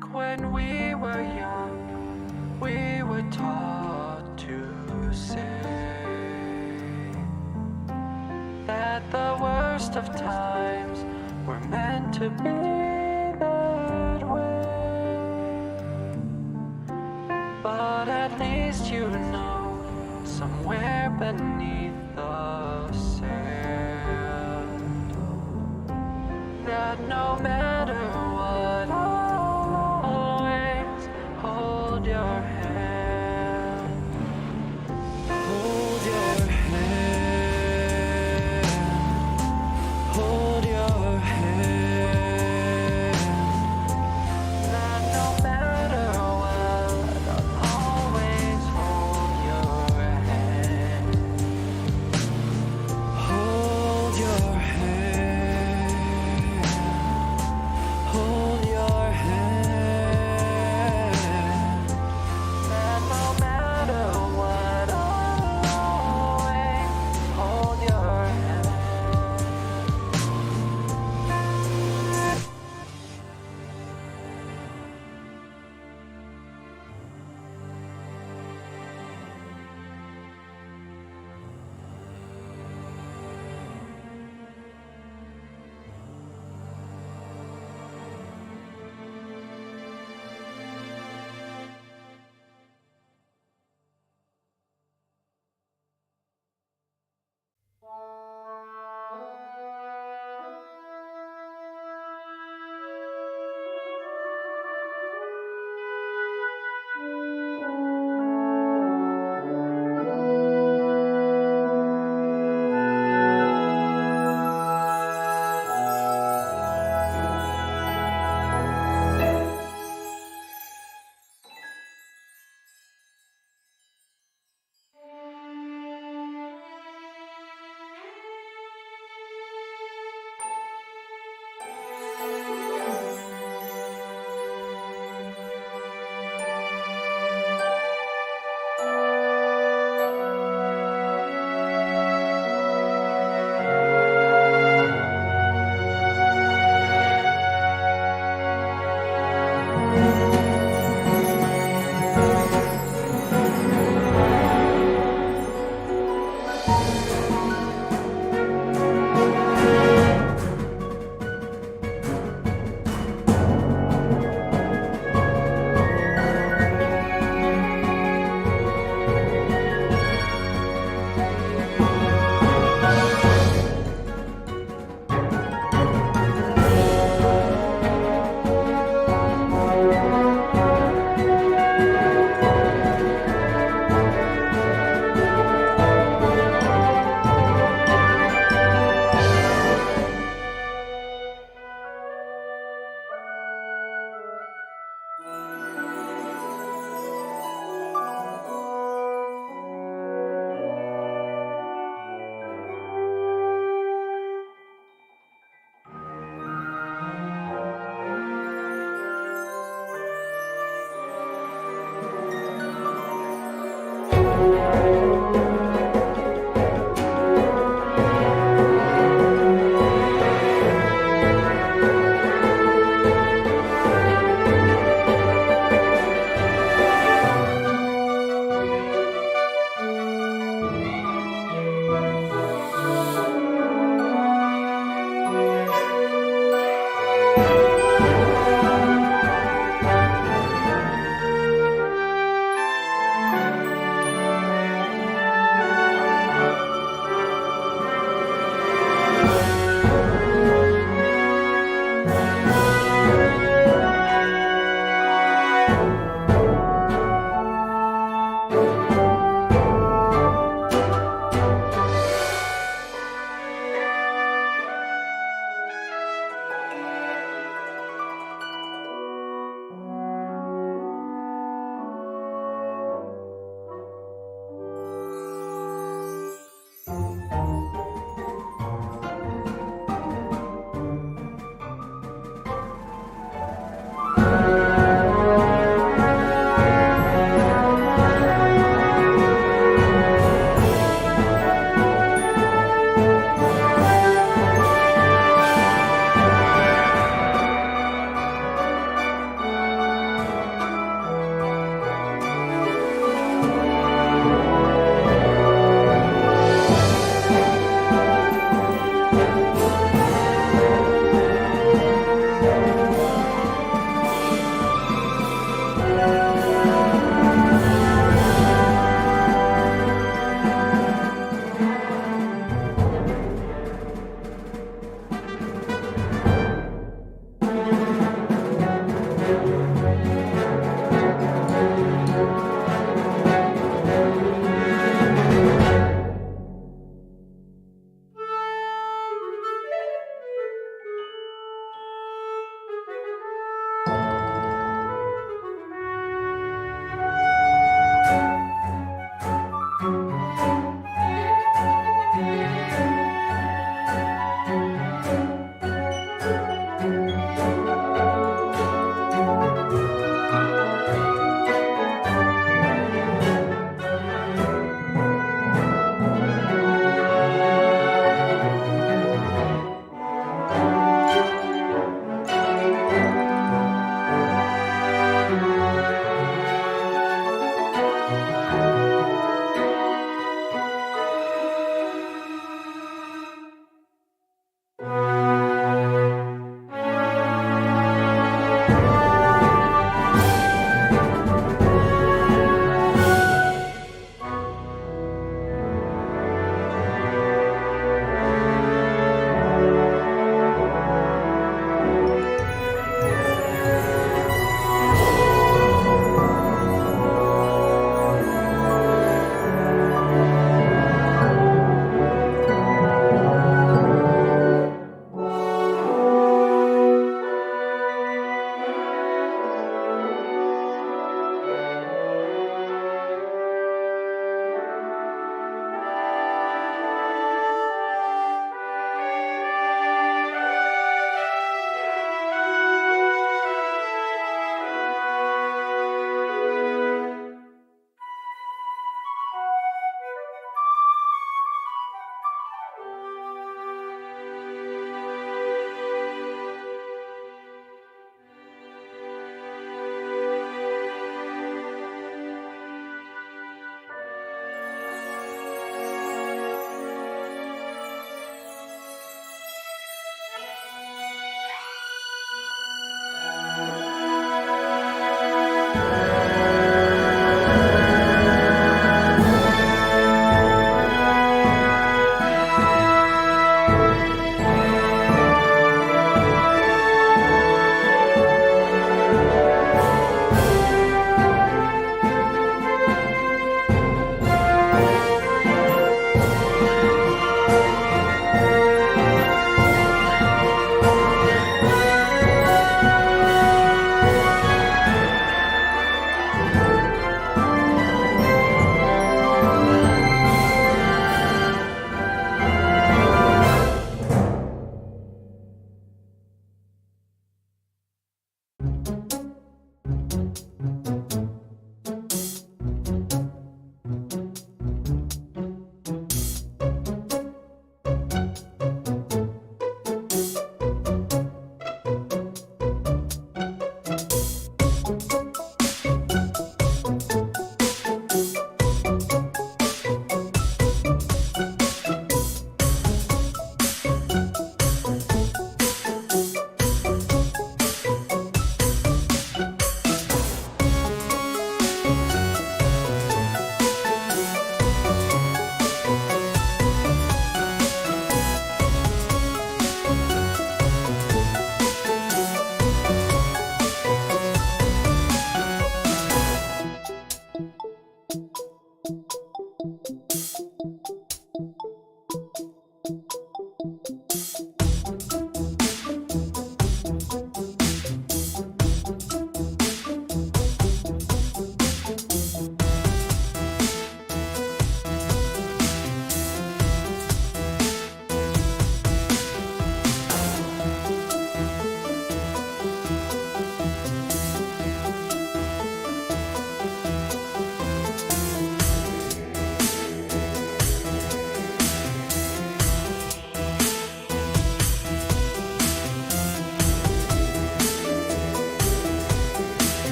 Back when we were young, we were taught to say that the worst of times were meant to be that way. But at least you know, somewhere beneath the sand, that no matter what, I'll always hold your hand. Hold your hand. Hold your hand. That no matter what, I'll always hold your hand. Hold your hand.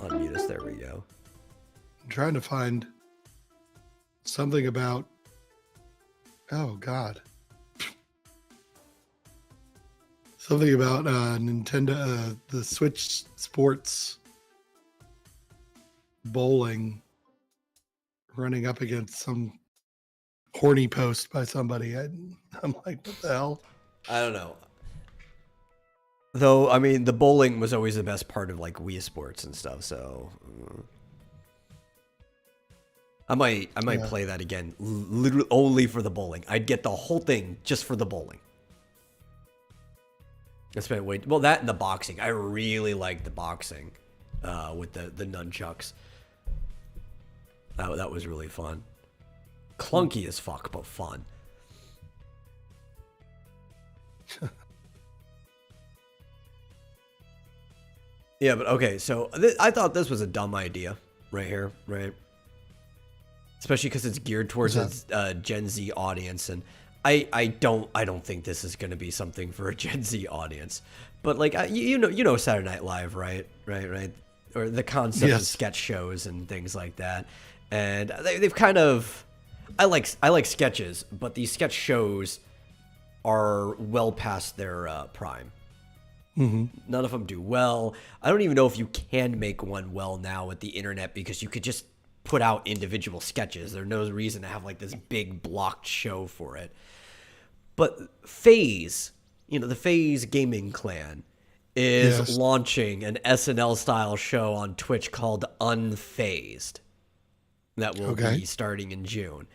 Unmute us. There we go. I'm trying to find something about. Oh God. Something about Nintendo, the Switch Sports bowling running up against some horny post by somebody. I'm like, what the hell? I don't know. Though, I mean, the bowling was always the best part of like Wii Sports and stuff. So I might play that again, literally only for the bowling. I'd get the whole thing just for the bowling. I spent well, that and the boxing. I really liked the boxing with the nunchucks. That was really fun. Clunky as fuck, but fun. Yeah, but okay, so I thought this was a dumb idea right here, right? Especially because it's geared towards a Gen Z audience, and I don't think this is going to be something for a Gen Z audience. But like you know Saturday Night Live, right, or the concept of sketch shows and things like that, and they've kind of I like sketches, but these sketch shows are well past their prime. Mm-hmm. None of them do well. I don't even know if you can make one well now with the internet, because you could just put out individual sketches. There's no reason to have like this big blocked show for it. But FaZe, the FaZe gaming clan is launching an SNL style show on Twitch called Unfazed. That will be starting in June.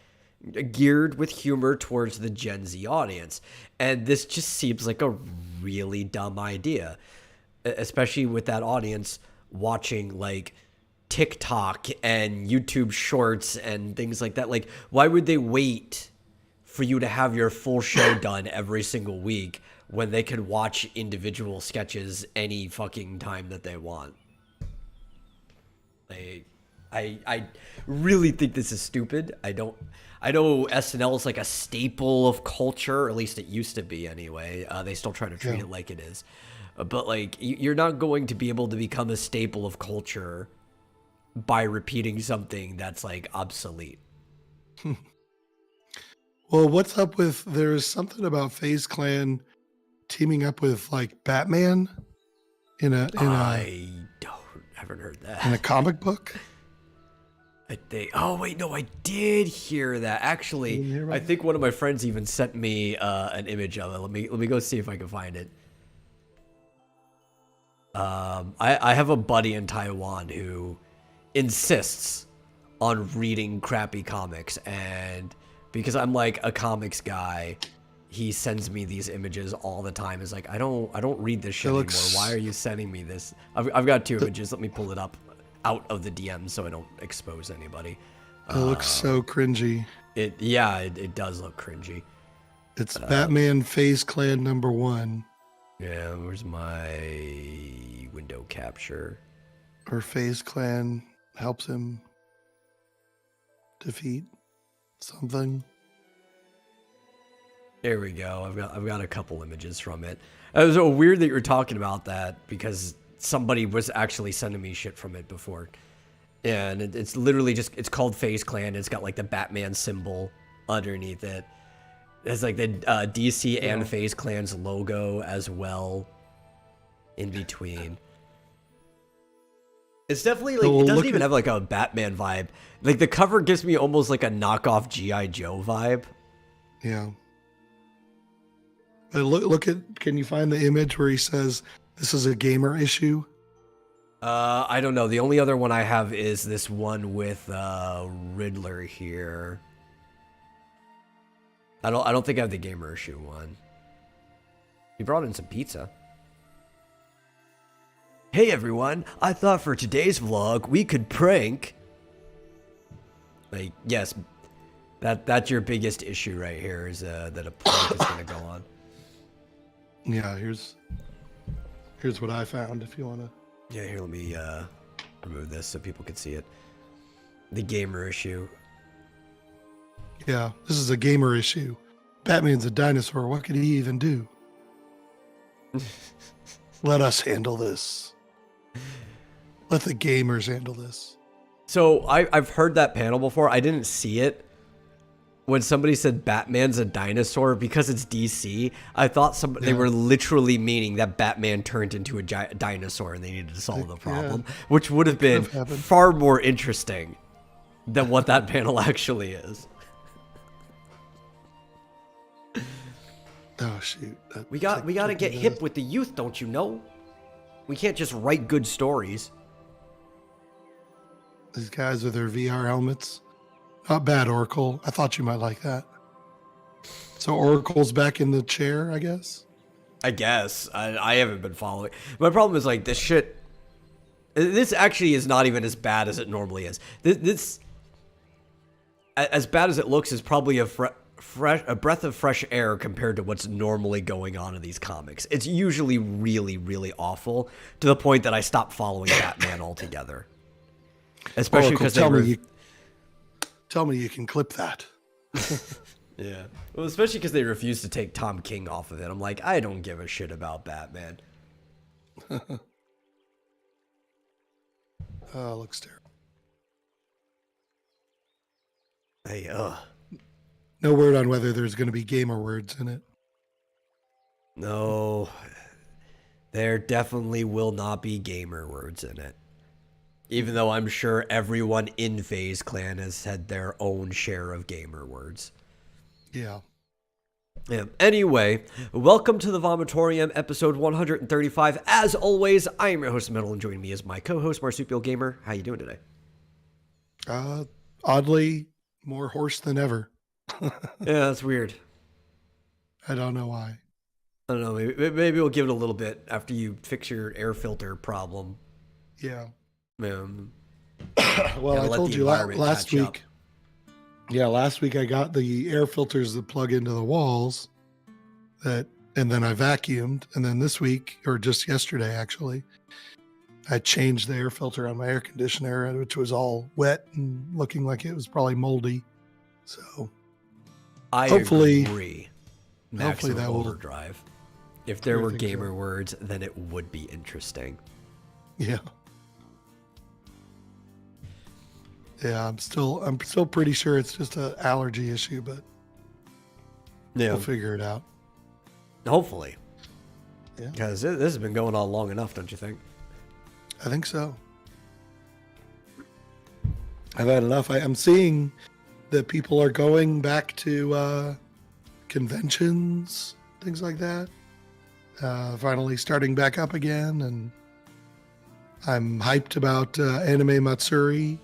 Geared with humor towards the Gen Z audience. And this just seems like a really dumb idea, especially with that audience watching like TikTok and YouTube shorts and things like that. Like, why would they wait for you to have your full show done every single week when they could watch individual sketches any fucking time that they want? I really think this is stupid. I know SNL is like a staple of culture, or at least it used to be anyway. They still try to treat it like it is. But like, you're not going to be able to become a staple of culture by repeating something that's like obsolete. Well, what's up with, there's something about FaZe Clan teaming up with like Batman I haven't heard that. In a comic book? Oh wait, no, I did hear that. Actually, I think one of my friends even sent me an image of it. Let me go see if I can find it. I have a buddy in Taiwan who insists on reading crappy comics, and because I'm like a comics guy, he sends me these images all the time. It's like, I don't read this shit anymore. Why are you sending me this? I've got two images. Let me pull it up out of the DM so I don't expose anybody. It looks so cringy. It does look cringy. It's Batman FaZe Clan #1. Yeah, where's my window capture? Or FaZe Clan helps him defeat something. There we go. I've got a couple images from it. It was so weird that you were talking about that, because somebody was actually sending me shit from it before. And it's literally just, it's called FaZe Clan. It's got like the Batman symbol underneath it. It's like the DC and FaZe Clan's logo as well in between. It's definitely So like, we'll it doesn't look even at- have like a Batman vibe. Like the cover gives me almost like a knockoff G.I. Joe vibe. Yeah. But look at, can you find the image where he says this is a gamer issue? I don't know. The only other one I have is this one with Riddler here. I don't think I have the gamer issue one. He brought in some pizza. Hey everyone, I thought for today's vlog we could prank. Like, yes, that's your biggest issue right here is that a prank is gonna go on. Yeah, here's what I found if you want to. Yeah, here, let me remove this so people can see it. The gamer issue. Yeah, this is a gamer issue. Batman's a dinosaur. What could he even do? Let us handle this. Let the gamers handle this. So I've heard that panel before. I didn't see it. When somebody said Batman's a dinosaur, because it's DC, I thought they were literally meaning that Batman turned into a dinosaur and they needed to solve the problem, which would have been far more interesting than what that panel actually is. Oh shoot! We got to get hip with the youth, don't you know? We can't just write good stories. These guys with their VR helmets. Not bad, Oracle. I thought you might like that. So Oracle's back in the chair, I guess? I guess. I haven't been following. My problem is, like, this shit... This actually is not even as bad as it normally is. This as bad as it looks, is probably a breath of fresh air compared to what's normally going on in these comics. It's usually really, really awful, to the point that I stopped following Batman altogether. Especially because Tell me you can clip that. Yeah. Well, especially because they refuse to take Tom King off of it. I'm like, I don't give a shit about Batman. Oh, looks terrible. Hey, No word on whether there's going to be gamer words in it. No. There definitely will not be gamer words in it. Even though I'm sure everyone in FaZe Clan has had their own share of gamer words. Yeah. Yeah. Anyway, welcome to the Vomitorium, episode 135. As always, I am your host, Metal, and joining me is my co-host, Marsupial Gamer. How you doing today? Oddly, more hoarse than ever. Yeah, that's weird. I don't know why. I don't know. Maybe we'll give it a little bit after you fix your air filter problem. Yeah. Well, I told you last week. Yeah, last week I got the air filters that plug into the walls, and then I vacuumed, and then this week, or just yesterday actually, I changed the air filter on my air conditioner, which was all wet and looking like it was probably moldy. So I hopefully agree. Maximum that will overdrive. If there were gamer words, then it would be interesting. Yeah. Yeah, I'm still pretty sure it's just an allergy issue, but we'll figure it out. Hopefully. Yeah. Because this has been going on long enough, don't you think? I think so. I've had enough. I'm seeing that people are going back to conventions, things like that. Finally starting back up again, and I'm hyped about Anime Matsuri.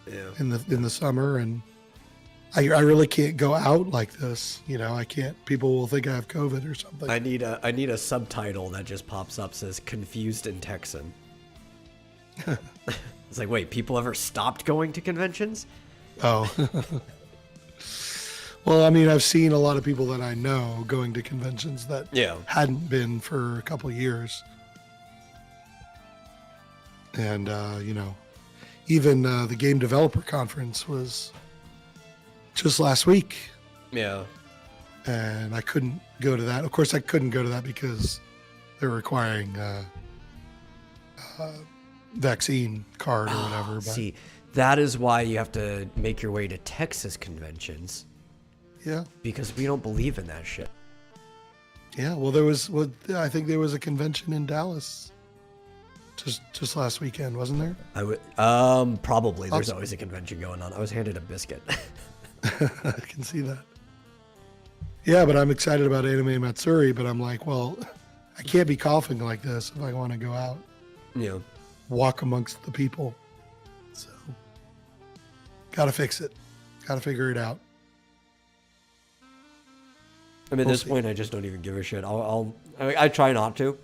Yeah. In the summer, and I really can't go out like this. You know, I can't. People will think I have COVID or something. I need a subtitle that just pops up, says "Confused in Texan." It's like, wait, people ever stopped going to conventions? Oh. Well, I mean, I've seen a lot of people that I know going to conventions that hadn't been for a couple of years, and you know. Even the Game Developer Conference was just last week. Yeah. And I couldn't go to that. Of course, I couldn't go to that because they're requiring vaccine card or whatever. But see, that is why you have to make your way to Texas conventions. Yeah. Because we don't believe in that shit. Yeah. Well, I think there was a convention in Dallas just last weekend, wasn't there? I would probably. There's always a convention going on. I was handed a biscuit. I can see that. Yeah, but I'm excited about Anime Matsuri, but I'm like, well, I can't be coughing like this if I want to go out. Yeah. Walk amongst the people. So, gotta fix it. Gotta figure it out. I mean, at this point, I just don't even give a shit. I try not to.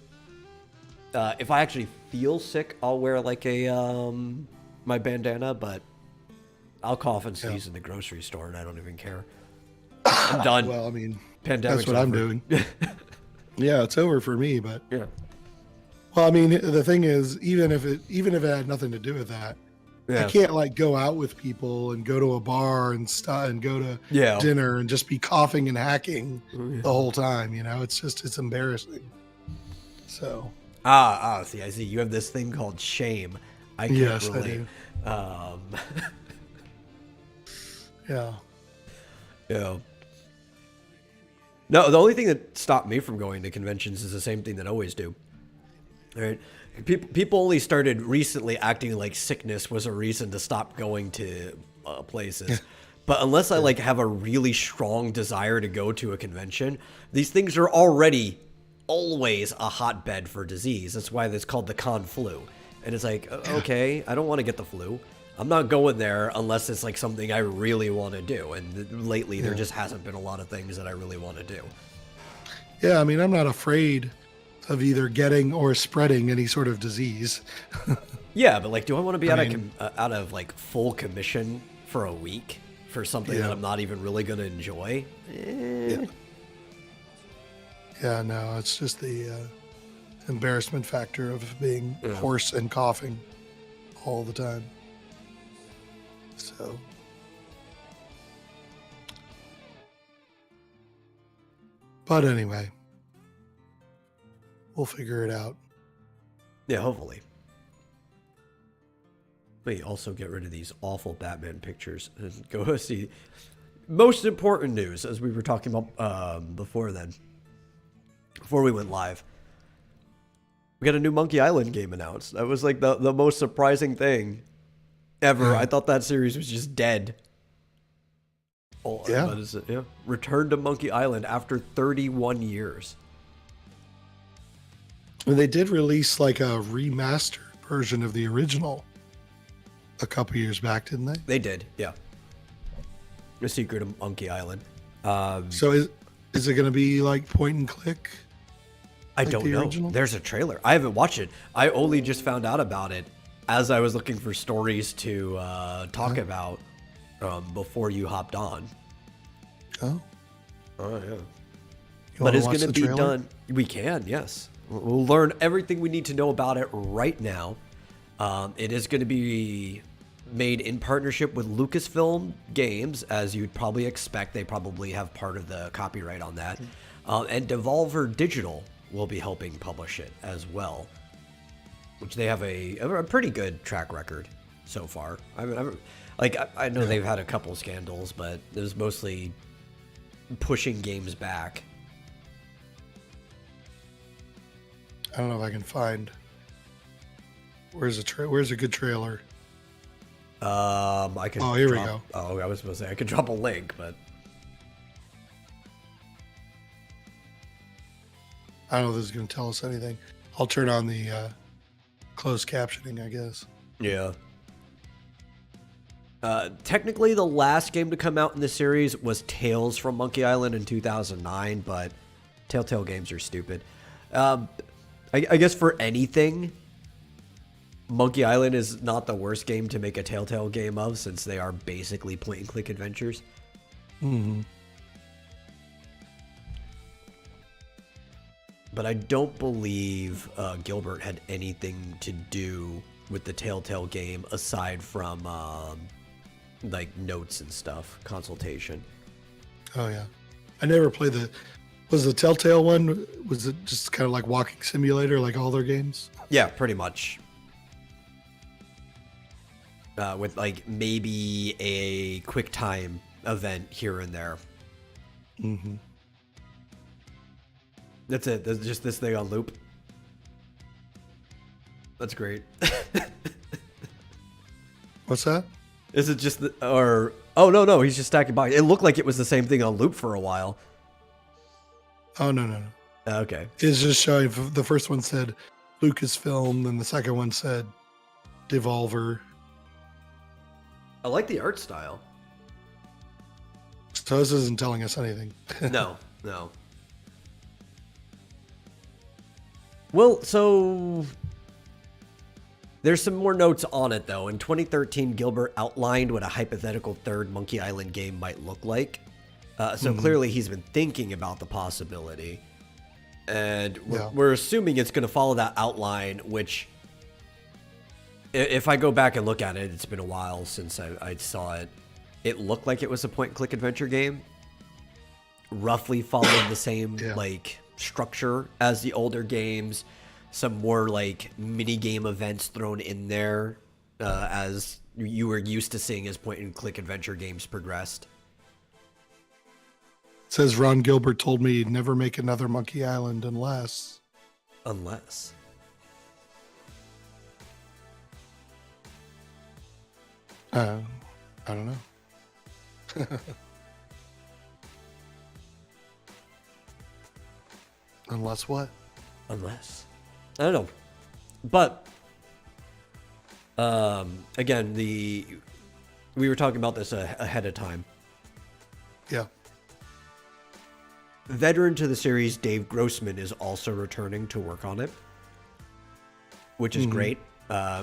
If I actually feel sick, I'll wear like a my bandana, but I'll cough and sneeze in the grocery store, and I don't even care. I'm done. Well, I mean, Pandemic's that's what I'm doing. Yeah, it's over for me, but yeah. Well, I mean, the thing is, even if it had nothing to do with that, I can't like go out with people and go to a bar and go to dinner and just be coughing and hacking the whole time. You know, it's embarrassing. So. See, I see. You have this thing called shame. I can't yes, relate. I do. Yeah. Yeah. No, the only thing that stopped me from going to conventions is the same thing that I always do. All right. People only started recently acting like sickness was a reason to stop going to places. But unless I like have a really strong desire to go to a convention, these things are already always a hotbed for disease. That's why it's called the con flu. And it's like, okay, I don't want to get the flu. I'm not going there unless it's like something I really want to do. And lately there just hasn't been a lot of things that I really want to do. Yeah, I mean, I'm not afraid of either getting or spreading any sort of disease. Yeah, but like, do I want to be out of like full commission for a week for something that I'm not even really going to enjoy? Yeah, no, it's just the embarrassment factor of being hoarse and coughing all the time. So, but anyway, we'll figure it out. Yeah, hopefully. But also get rid of these awful Batman pictures and go see most important news, as we were talking about before we went live. We got a new Monkey Island game announced. That was like the most surprising thing ever. I thought that series was just dead. Oh, yeah. What is it? Yeah. Return to Monkey Island after 31 years. And they did release like a remastered version of the original a couple years back, didn't they? They did, yeah. The Secret of Monkey Island. So is it going to be like point and click? I like don't the know. original? There's a trailer. I haven't watched it. I only just found out about it as I was looking for stories to talk about before you hopped on. Oh. Oh, yeah. You But wanna it's watch going to the be trailer? done. We can, yes. We'll learn everything we need to know about it right now. It is going to be made in partnership with Lucasfilm Games, as you'd probably expect. They probably have part of the copyright on that. And Devolver Digital will be helping publish it as well, which they have a pretty good track record so far. I know they've had a couple scandals, but it was mostly pushing games back. I don't know if I can find. Where's a good trailer? I could. Oh, here we go. Oh, I was supposed to say I could drop a link, but I don't know if this is going to tell us anything. I'll turn on the closed captioning, I guess. yeah. Technically, the last game to come out in the series was Tales from Monkey Island in 2009, but Telltale games are stupid. I guess for anything, Monkey Island is not the worst game to make a Telltale game of, since they are basically point-and-click adventures. Mm-hmm. But I don't believe Gilbert had anything to do with the Telltale game aside from like notes and stuff, consultation. Oh yeah, I never played Was the Telltale one? Was it just kind of like walking simulator, like all their games? Yeah, pretty much. With like maybe a quick time event here and there. Mm-hmm. That's it. That's just this thing on loop. That's great. What's that? Is it just oh no, he's just stacking boxes. It looked like it was the same thing on loop for a while. Oh no. Okay. It's just showing. The first one said Lucasfilm, and the second one said Devolver. I like the art style. So this isn't telling us anything. No. Well, so there's some more notes on it, though. In 2013, Gilbert outlined what a hypothetical third Monkey Island game might look like. So clearly he's been thinking about the possibility. And we're assuming it's going to follow that outline, which, if I go back and look at it, it's been a while since I saw it. It looked like it was a point-and-click adventure game. Roughly followed the same, structure as the older games. Some more, mini-game events thrown in there as you were used to seeing as point-and-click adventure games progressed. It says Ron Gilbert told me he'd never make another Monkey Island unless. I don't know. Unless what? I don't know. But again, we were talking about this ahead of time. Yeah. Veteran to the series Dave Grossman is also returning to work on it, which is great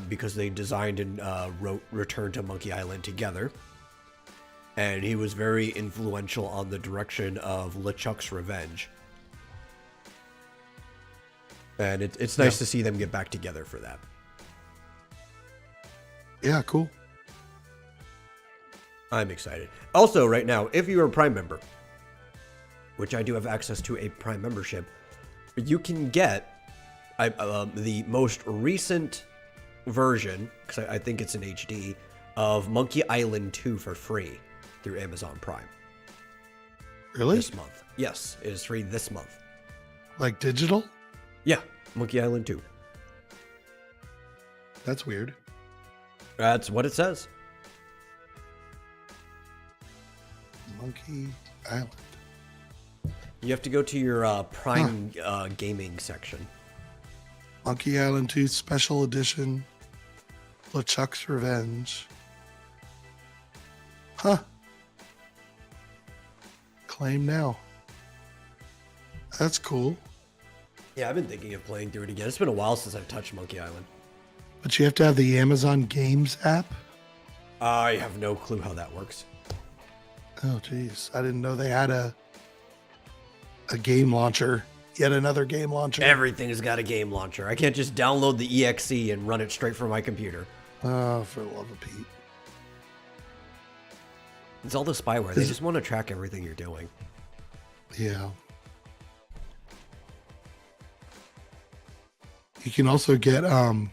because they designed and wrote Return to Monkey Island together. And he was very influential on the direction of LeChuck's Revenge. And it's nice to see them get back together for that. Yeah, cool. I'm excited. Also, right now, if you're a Prime member, which I do have access to a Prime membership, you can get the most recent version, because I think it's in HD, of Monkey Island 2 for free through Amazon Prime. Really? This month. Yes, it is free this month. Like digital? Yeah, Monkey Island 2. That's weird. That's what it says. Monkey Island. You have to go to your Prime gaming section. Monkey Island 2 Special Edition. LeChuck's Revenge. Huh. Claim now. That's cool. Yeah, I've been thinking of playing through it again. It's been a while since I've touched Monkey Island. But you have to have the Amazon Games app? I have no clue how that works. Oh, geez. I didn't know they had a game launcher. Yet another game launcher. Everything's got a game launcher. I can't just download the EXE and run it straight from my computer. Oh, for the love of Pete. It's all the spyware. They just want to track everything you're doing. Yeah. You can also get The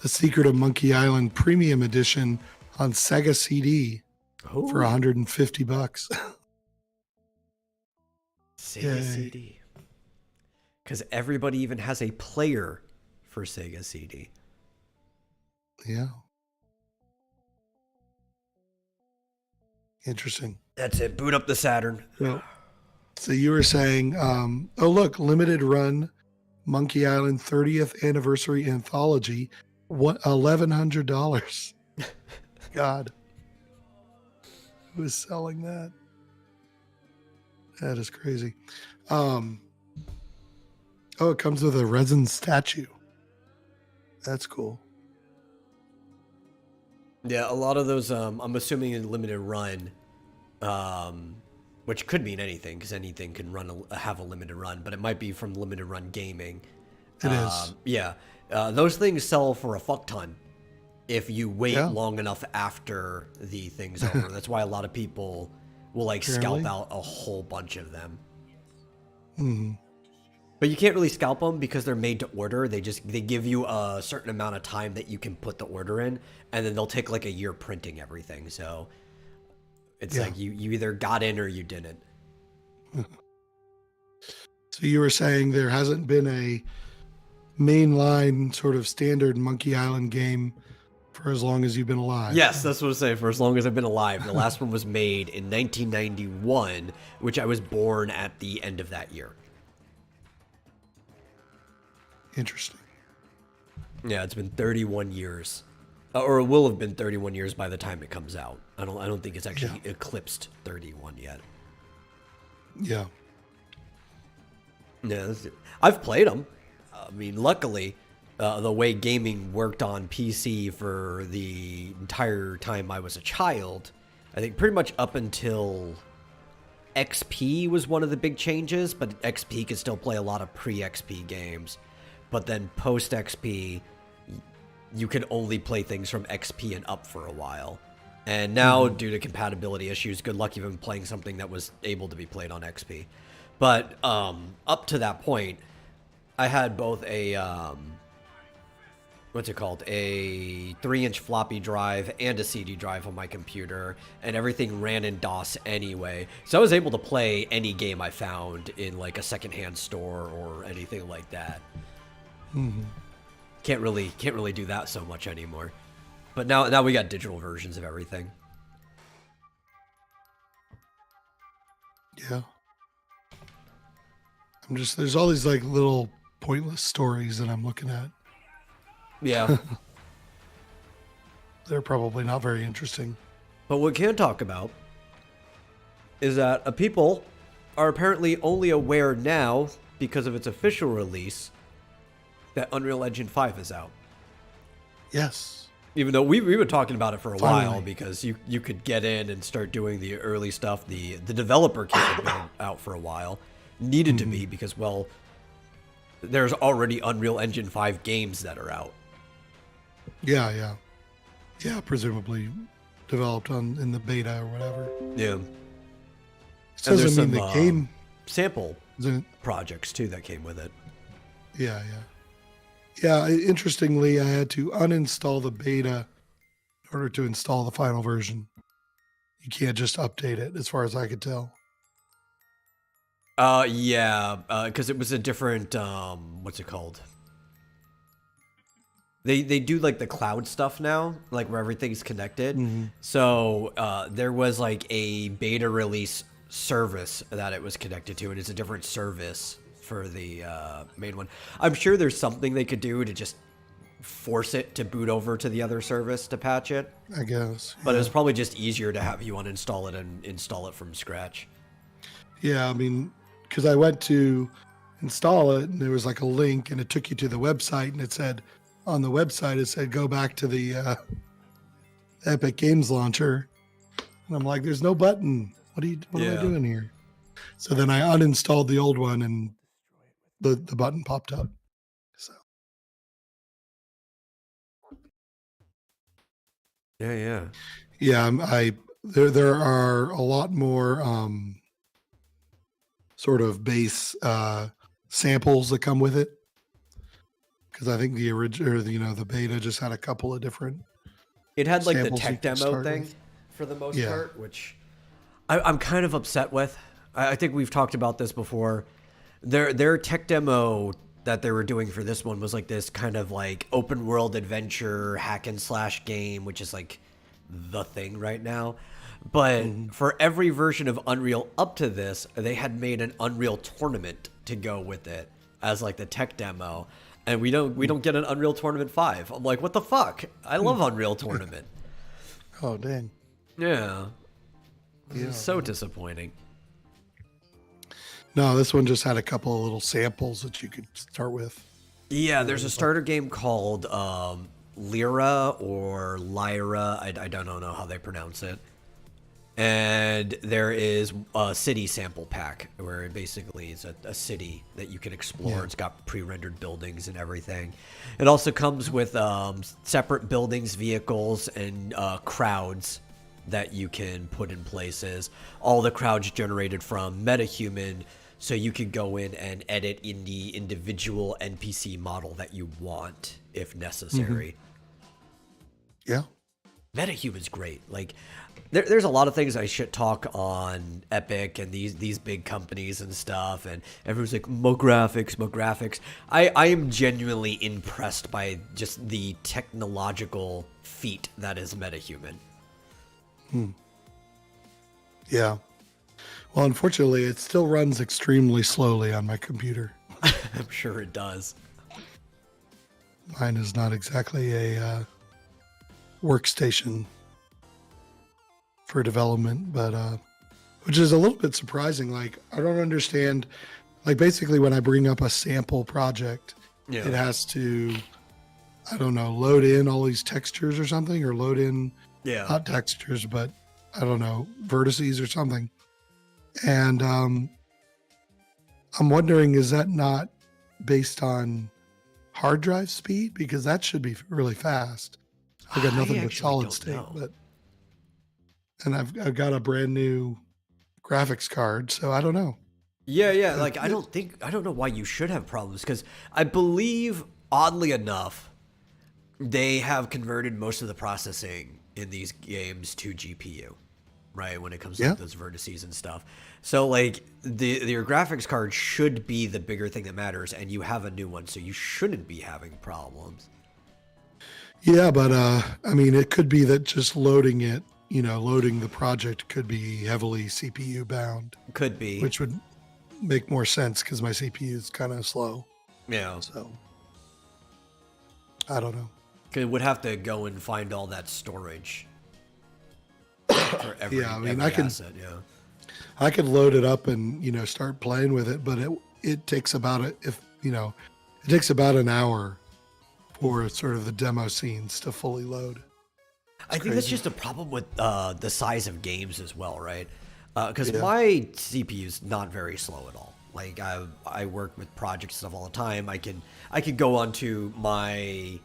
Secret of Monkey Island Premium Edition on Sega CD for $150. Sega CD. Because everybody even has a player for Sega CD. Yeah. Interesting. That's it. Boot up the Saturn. Well, so you were saying, oh, look, limited run Monkey Island 30th Anniversary Anthology, $1,100. God. Who is selling that? That is crazy. Oh, it comes with a resin statue. That's cool. Yeah, a lot of those, I'm assuming in limited run, which could mean anything, because anything can have a limited run, but it might be from limited run gaming. It is. Yeah. Those things sell for a fuck ton if you wait long enough after the thing's over. That's why a lot of people will scalp out a whole bunch of them. Mm-hmm. But you can't really scalp them because they're made to order. They give you a certain amount of time that you can put the order in, and then they'll take a year printing everything. So it's like you either got in or you didn't. So you were saying there hasn't been mainline sort of standard Monkey Island game for as long as you've been alive. Yes, that's what I'm saying. For as long as I've been alive. The last one was made in 1991, which I was born at the end of that year. Interesting. Yeah, it's been 31 years. Or it will have been 31 years by the time it comes out. I don't think it's actually eclipsed 31 yet. Yeah. Yeah, I've played them. I mean, luckily, the way gaming worked on PC for the entire time I was a child, I think pretty much up until XP was one of the big changes, but XP could still play a lot of pre-XP games. But then post-XP, you could only play things from XP and up for a while. And now, due to compatibility issues, good luck even playing something that was able to be played on XP. But up to that point, I had both a, what's it called? A 3-inch floppy drive and a CD drive on my computer, and everything ran in DOS anyway. So I was able to play any game I found in like a secondhand store or anything like that. Can't really do that so much anymore. But now we got digital versions of everything. Yeah. There's all these like little pointless stories that I'm looking at. Yeah. They're probably not very interesting. But what we can talk about is that people are apparently only aware now, because of its official release, that Unreal Engine 5 is out. Yes. Even though we were talking about it for a Finally. while, because you could get in and start doing the early stuff. The developer kit had been out for a while. Needed to be, because, well, there's already Unreal Engine 5 games that are out. Yeah, presumably developed in the beta or whatever. Yeah. It doesn't mean the game sample isn't. projects, too, that came with it. Yeah. Interestingly, I had to uninstall the beta in order to install the final version. You can't just update it, as far as I could tell. Yeah, because it was a different, what's it called? They do, like, the cloud stuff now, like, where everything's connected. So, there was, like, a beta release service that it was connected to, and it's a different service for the main one. I'm sure there's something they could do to just force it to boot over to the other service to patch it. I guess. But it was probably just easier to have you uninstall it and install it from scratch. Yeah, I mean, because I went to install it and there was like a link and it took you to the website and it said, on the website, it said, go back to the Epic Games Launcher. And I'm like, there's no button. What am I doing here? So then I uninstalled the old one and the button popped up. So Yeah. there are a lot more sort of base samples that come with it, because I think the original, the beta just had a couple of different. It had like the samples you tech can demo start thing with. for the most part, which I'm kind of upset with. I think we've talked about this before. Their tech demo that they were doing for this one was like this kind of like open world adventure hack and slash game, which is like the thing right now. But for every version of Unreal up to this, they had made an Unreal tournament to go with it as like the tech demo. And we don't get an Unreal Tournament 5. I'm like, what the fuck? I love Unreal Tournament. Oh, dang. Yeah. It's so disappointing. No, this one just had a couple of little samples that you could start with. Yeah, there's a starter game called Lyra or Lyra. I don't know how they pronounce it. And there is a city sample pack where basically it's a city that you can explore. Yeah. It's got pre-rendered buildings and everything. It also comes with separate buildings, vehicles, and crowds that you can put in places. All the crowds generated from MetaHuman, so you can go in and edit in the individual NPC model that you want if necessary. Yeah. MetaHuman's great. Like, there's a lot of things I shit talk on Epic and these big companies and stuff, and everyone's like, more graphics, more graphics. I am genuinely impressed by just the technological feat that is MetaHuman. Yeah. Well, unfortunately, it still runs extremely slowly on my computer. I'm sure it does. Mine is not exactly a workstation for development, but which is a little bit surprising. Like, I don't understand. Like, basically, when I bring up a sample project, it has to, I don't know, load in all these textures or something, or load in not textures, but I don't know, vertices or something. And I'm wondering, is that not based on hard drive speed? Because that should be really fast. I've got nothing but solid state, and I've got a brand new graphics card, so I don't know. Yeah. Like, I don't know why you should have problems, because I believe, oddly enough, they have converted most of the processing in these games to GPU, right? When it comes to those vertices and stuff. So, like, your graphics card should be the bigger thing that matters, and you have a new one, so you shouldn't be having problems. Yeah, but I mean, it could be that just loading it, loading the project could be heavily CPU bound. Could be. Which would make more sense because my CPU is kind of slow. Yeah. So, I don't know. It would have to go and find all that storage for every, asset. I could load it up and start playing with it, but it takes about an hour for sort of the demo scenes to fully load. I think that's just a problem with the size of games as well, right? Because my CPU is not very slow at all. Like, I work with project stuff all the time. I could go onto my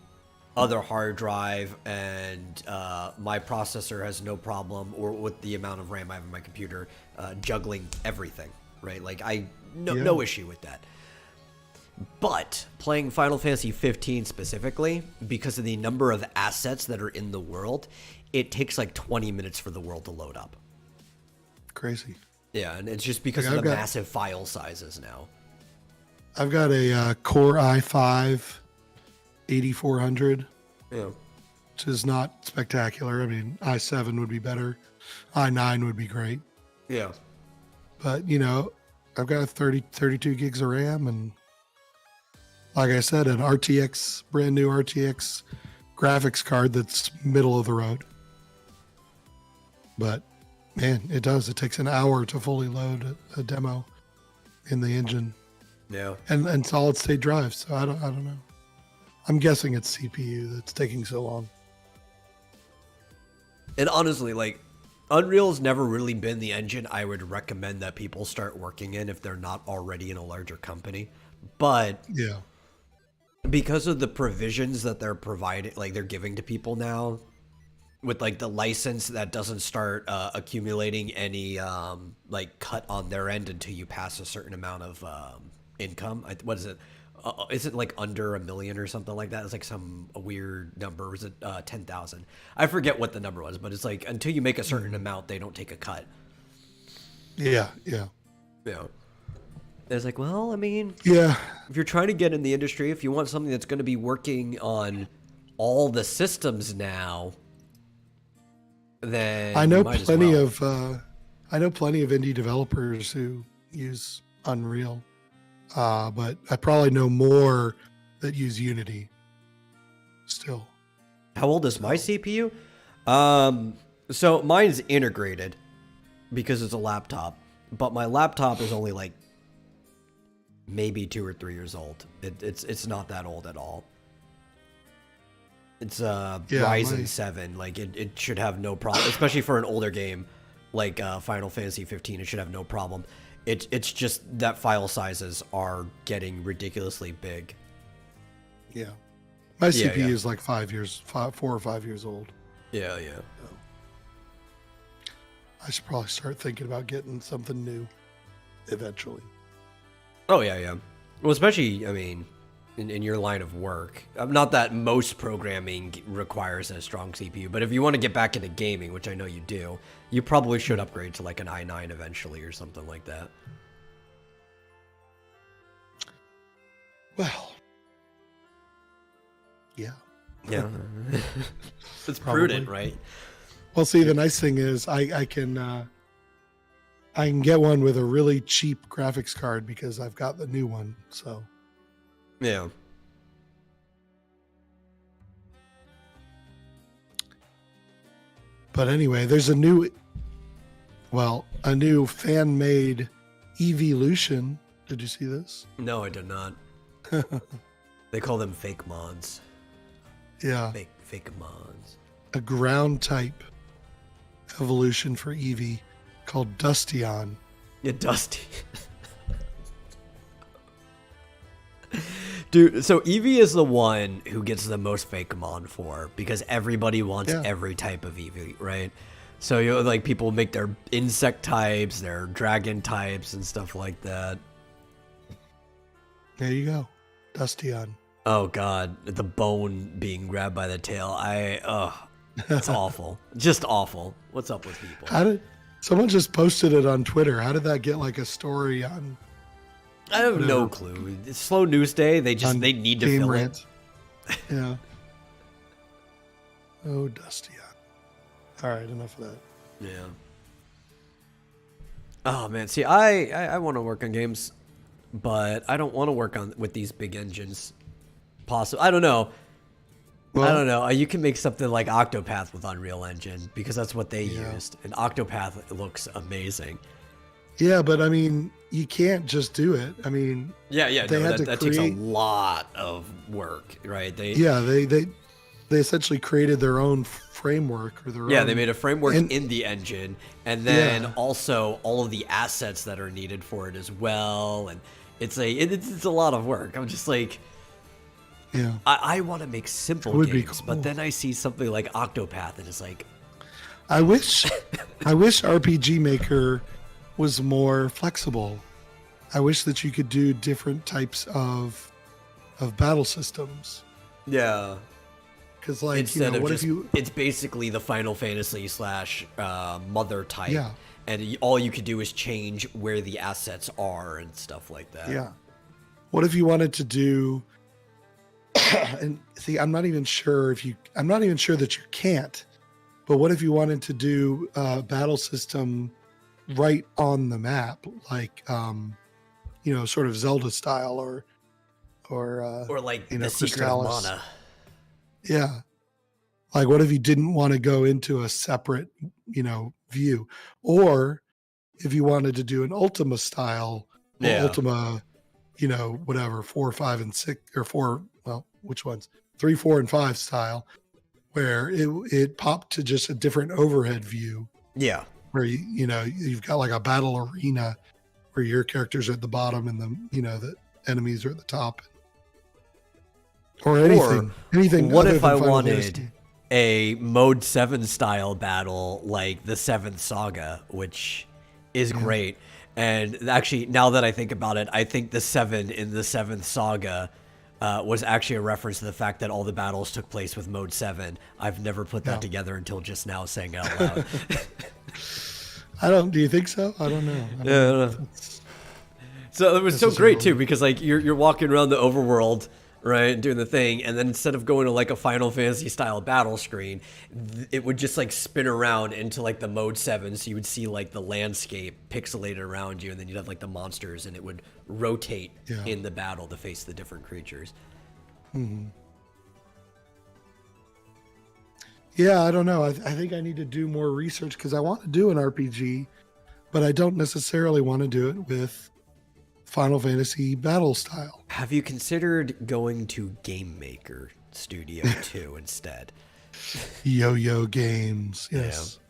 other hard drive, and my processor has no problem, or with the amount of RAM I have in my computer, juggling everything, right? Like, no issue with that. But playing Final Fantasy 15 specifically, because of the number of assets that are in the world, it takes like 20 minutes for the world to load up. Crazy. Yeah, and it's just because of the massive file sizes now. I've got a Core i5 8400, which is not spectacular. I mean, i7 would be better. i9 would be great. Yeah. But, I've got 32 gigs of RAM, and like I said, an brand new RTX graphics card that's middle of the road. But, man, it takes an hour to fully load a demo in the engine. Yeah. And solid state drives. So I don't know. I'm guessing it's CPU that's taking so long. And honestly, like, Unreal's never really been the engine I would recommend that people start working in if they're not already in a larger company. But because of the provisions that they're providing, like they're giving to people now, with like the license that doesn't start accumulating any like cut on their end until you pass a certain amount of income. What is it? Is it like under $1 million or something like that? It's like some weird number. Was it 10,000? I forget what the number was, but it's like until you make a certain amount, they don't take a cut. Yeah. It's like, well, I mean, if you're trying to get in the industry, if you want something that's going to be working on all the systems now, then I know plenty of indie developers who use Unreal. But I probably know more that use Unity still. How old is my CPU? So mine's integrated because it's a laptop, but my laptop is only like maybe 2 or 3 years old. It's not that old at all. It's Ryzen 7. Like it should have no problem, especially for an older game like Final Fantasy 15. It should have no problem. It's just that file sizes are getting ridiculously big. Yeah. My CPU is like 4 or 5 years old. Yeah. I should probably start thinking about getting something new eventually. Oh, yeah. Well, especially, I mean, in your line of work. Not that most programming requires a strong CPU, but if you want to get back into gaming, which I know you do, you probably should upgrade to like an i9 eventually or something like that. Well, yeah. Yeah. It's Probably. prudent, right? Well, see, the nice thing is I can get one with a really cheap graphics card because I've got the new one. So Yeah. but anyway, there's a new fan-made Evolution. Did you see this? No, I did not. They call them fake mods. Yeah. Fake mods. A ground type evolution for Eevee called Dustion. Yeah, Dusty. Dude, so Eevee is the one who gets the most fake mon for because everybody wants every type of Eevee, right? So like people make their insect types, their dragon types, and stuff like that. There you go, Dustion. Oh god, the bone being grabbed by the tail. It's awful, just awful. What's up with people? Someone just posted it on Twitter? How did that get like a story on? I have no clue. It's slow news day. They need to fill it. Yeah. Oh, Dusty. All right, enough of that. Yeah. Oh man, see, I want to work on games, but I don't want to work with these big engines. Possible. I don't know. Well, I don't know. You can make something like Octopath with Unreal Engine because that's what they used, and Octopath looks amazing. Yeah, but I mean, you can't just do it. I mean, that takes a lot of work, right? They essentially created their own framework or their own. Yeah, they made a framework in the engine, and then also all of the assets that are needed for it as well, and it's a lot of work. I'm just like, yeah, I want to make simple games, but then I see something like Octopath, and it's like, I wish RPG Maker was more flexible. I wish that you could do different types of battle systems. Yeah. Because like, instead what of if you? It's basically the Final Fantasy / Mother type, Yeah. And all you could do is change where the assets are and stuff like that. Yeah. What if you wanted to do? And see, I'm not even sure that you can't. But what if you wanted to do a battle system right on the map, like sort of Zelda style, or like the Secret of Mana. Yeah. Like, what if you didn't want to go into a separate, view? Or if you wanted to do an Ultima style, Ultima, whatever, 4, 5, and 6, or 4, well, which ones? 3, 4, and 5 style, where it popped to just a different overhead view. Yeah. Where, you've got like a battle arena where your characters are at the bottom and the enemies are at the top. Or anything. What other if than I Final wanted Fantasy. a Mode 7 style battle like the 7th Saga, which is great. And actually, now that I think about it, I think the 7 in the 7th Saga was actually a reference to the fact that all the battles took place with Mode 7. I've never put that together until just now saying it out loud. Do you think so? I don't know. I don't know. So it was so great too, because like you're walking around the overworld, right, doing the thing, and then instead of going to like a Final Fantasy style battle screen, it would just like spin around into like the Mode 7, so you would see like the landscape pixelated around you, and then you'd have like the monsters, and it would rotate in the battle to face the different creatures. Mm-hmm. Yeah, I don't know. I think I need to do more research because I want to do an RPG, but I don't necessarily want to do it with Final Fantasy battle style. Have you considered going to Game Maker Studio 2 instead? Yo-Yo Games, yes. Yeah.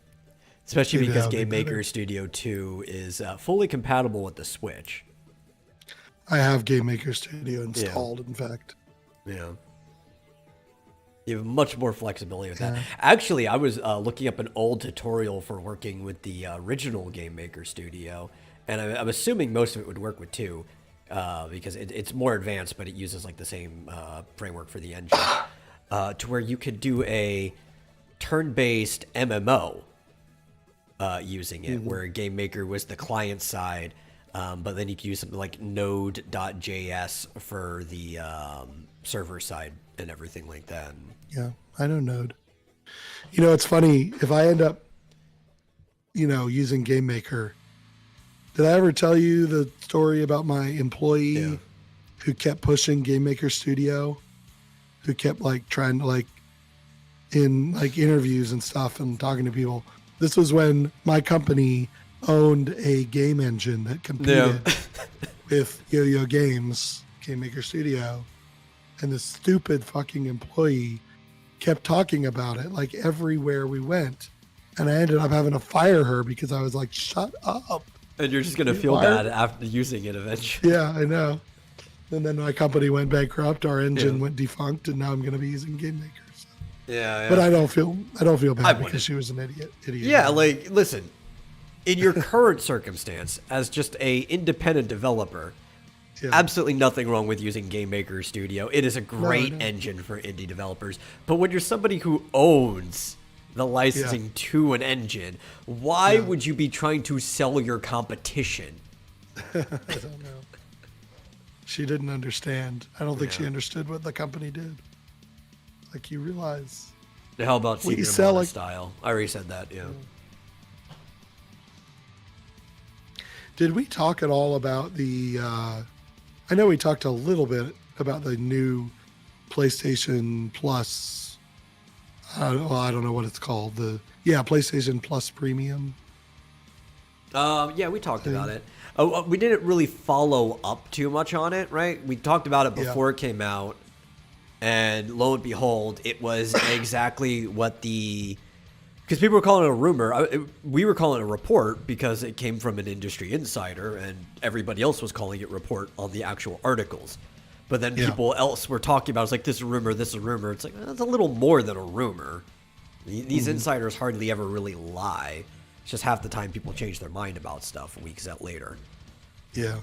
Especially because Game Maker Studio 2 is fully compatible with the Switch. I have Game Maker Studio installed, in fact. Yeah. You have much more flexibility with that. Actually, I was looking up an old tutorial for working with the original Game Maker Studio, and I'm assuming most of it would work with 2. because it's more advanced, but it uses like the same framework for the engine, to where you could do a turn-based MMO using it, where Game Maker was the client side, but then you could use something like Node.js for the server side and everything like that. Yeah, I know Node. You know, it's funny, if I end up, using Game Maker, did I ever tell you the story about my employee who kept pushing Game Maker Studio, who kept like trying to like in like interviews and stuff and talking to people? This was when my company owned a game engine that competed with Yo-Yo Games, Game Maker Studio, and this stupid fucking employee kept talking about it like everywhere we went, and I ended up having to fire her because I was like, "Shut up." And you're just going to feel bad after using it eventually. Yeah, I know. And then my company went bankrupt, our engine went defunct, and now I'm going to be using Game Maker. So. Yeah. But I don't feel bad because she was an idiot. Yeah, like, listen, in your current circumstance, as just a independent developer, absolutely nothing wrong with using Game Maker Studio. It is a great engine for indie developers. But when you're somebody who owns the licensing to an engine, why would you be trying to sell your competition? I don't know. She didn't understand. I don't think she understood what the company did. Like, you realize. How about Secret of Mana style? I already said that, Did we talk at all about the... I know we talked a little bit about the new PlayStation Plus... I don't know what it's called. PlayStation Plus Premium. Yeah, we talked about it. We didn't really follow up too much on it, right? We talked about it before it came out, and lo and behold, it was exactly what because people were calling it a rumor. We were calling it a report because it came from an industry insider, and everybody else was calling it report on the actual articles. But then people else were talking about, it's like, this is a rumor, this is a rumor. It's like, that's a little more than a rumor. These insiders hardly ever really lie. It's just half the time people change their mind about stuff weeks out later. Yeah.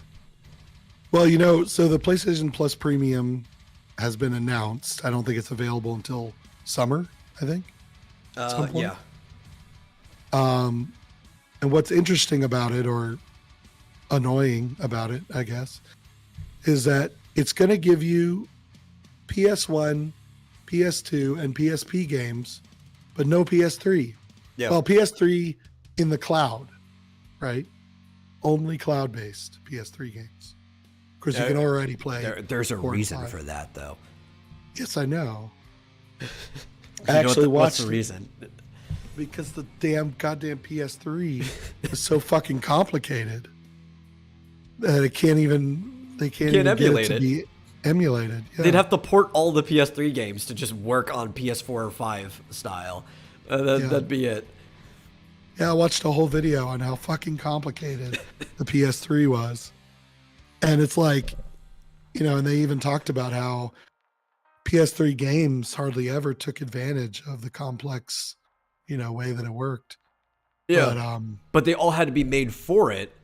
Well, so the PlayStation Plus Premium has been announced. I don't think it's available until summer, I think. At some point. Yeah. And what's interesting about it, or annoying about it, I guess, is that it's going to give you PS1, PS2, and PSP games, but no PS3. Yeah. Well, PS3 in the cloud, right? Only cloud-based PS3 games. Of course, you can already play. There's a reason for that, though. Yes, I know. What's the reason? Because the goddamn PS3 is so fucking complicated that it can't even... They can't even emulate get it to be emulated. Yeah. They'd have to port all the PS3 games to just work on PS4 or 5 style. That'd be it. Yeah, I watched a whole video on how fucking complicated the PS3 was. And it's like, and they even talked about how PS3 games hardly ever took advantage of the complex, way that it worked. Yeah. But they all had to be made for it,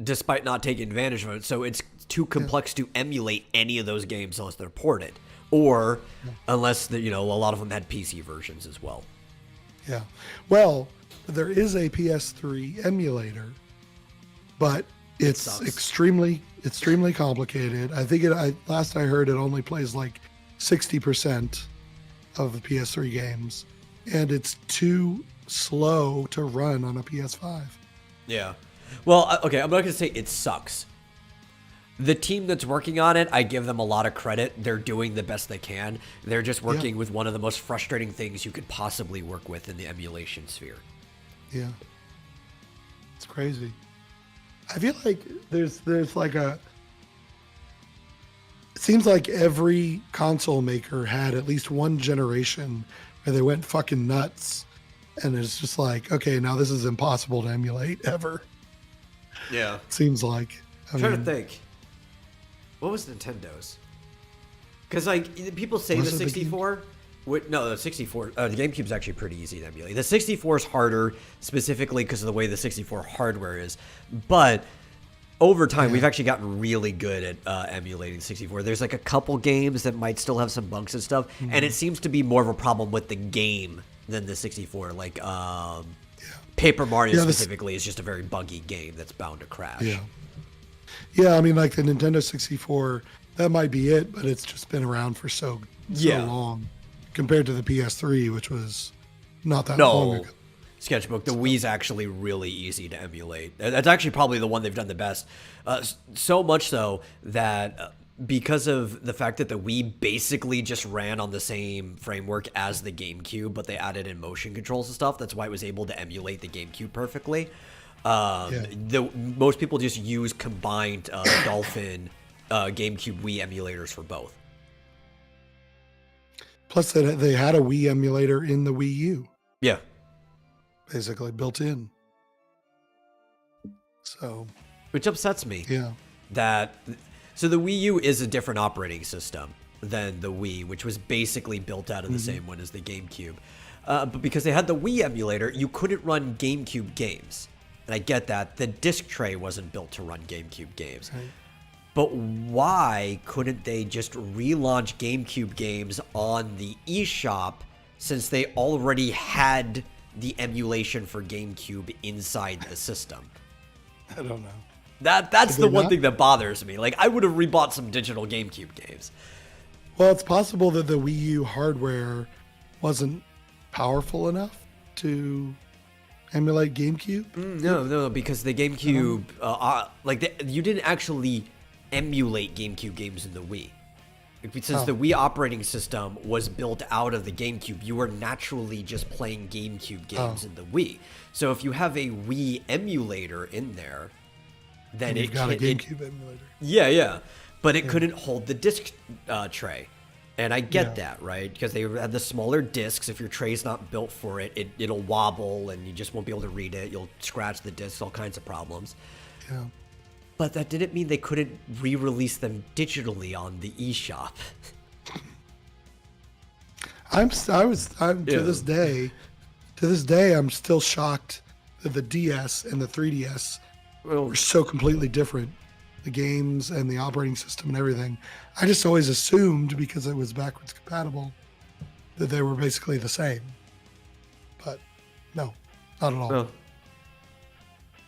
despite not taking advantage of it. So it's too complex to emulate any of those games unless they're ported, or unless a lot of them had PC versions as well. Yeah. Well, there is a PS3 emulator, but it's extremely complicated. I think last I heard, it only plays like 60% of the PS3 games, and it's too slow to run on a PS5. Yeah. Well, okay, I'm not going to say it sucks. The team that's working on it, I give them a lot of credit. They're doing the best they can. They're just working with one of the most frustrating things you could possibly work with in the emulation sphere. Yeah. It's crazy. I feel like there's like it seems like every console maker had at least one generation where they went fucking nuts. And it's just like, okay, now this is impossible to emulate ever. Yeah. Seems like. I'm trying to think. What was Nintendo's? Because, like, people say the 64. No, the 64. The GameCube's actually pretty easy to emulate. The 64 is harder, specifically because of the way the 64 hardware is. But over time, we've actually gotten really good at emulating 64. There's like a couple games that might still have some bugs and stuff, and it seems to be more of a problem with the game than the 64. Like Paper Mario specifically is just a very buggy game that's bound to crash. Yeah, I mean, like the Nintendo 64, that might be it, but it's just been around for so long compared to the PS3, which was not that long ago. Sketchbook. The Wii's actually really easy to emulate. That's actually probably the one they've done the best. So much so that because of the fact that the Wii basically just ran on the same framework as the GameCube, but they added in motion controls and stuff, that's why it was able to emulate the GameCube perfectly. Most people just use combined Dolphin GameCube Wii emulators for both. Plus, they had a Wii emulator in the Wii U. Yeah. Basically built in. So, which upsets me. Yeah. So the Wii U is a different operating system than the Wii, which was basically built out of the same one as the GameCube. But because they had the Wii emulator, you couldn't run GameCube games. And I get that. The disc tray wasn't built to run GameCube games. Right. But why couldn't they just relaunch GameCube games on the eShop since they already had the emulation for GameCube inside the system? I don't know. That's the one thing that bothers me. Like, I would have rebought some digital GameCube games. Well, it's possible that the Wii U hardware wasn't powerful enough to emulate GameCube. No, because the GameCube, you didn't actually emulate GameCube games in the Wii. Since the Wii operating system was built out of the GameCube, you were naturally just playing GameCube games in the Wii. So if you have a Wii emulator in there, then you've got a GameCube emulator. Yeah. But it couldn't hold the disc tray. And I get that, right? Because they had the smaller discs. If your tray's not built for it, it'll wobble and you just won't be able to read it. You'll scratch the discs, all kinds of problems. Yeah. But that didn't mean they couldn't re-release them digitally on the eShop. To this day, I'm still shocked that the DS and the 3DS were so completely different. The games and the operating system and everything. I just always assumed, because it was backwards compatible, that they were basically the same. But no, not at all. No.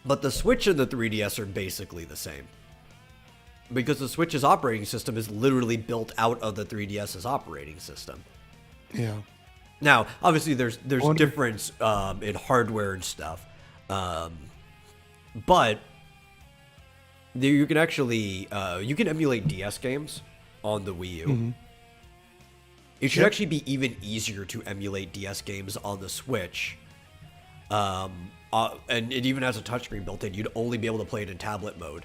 But the Switch and the 3DS are basically the same. Because the Switch's operating system is literally built out of the 3DS's operating system. Yeah. Now, obviously, there's difference in hardware and stuff. But you can actually you can emulate DS games on the Wii U. Mm-hmm. It should actually be even easier to emulate DS games on the Switch. And it even has a touchscreen built in. You'd only be able to play it in tablet mode.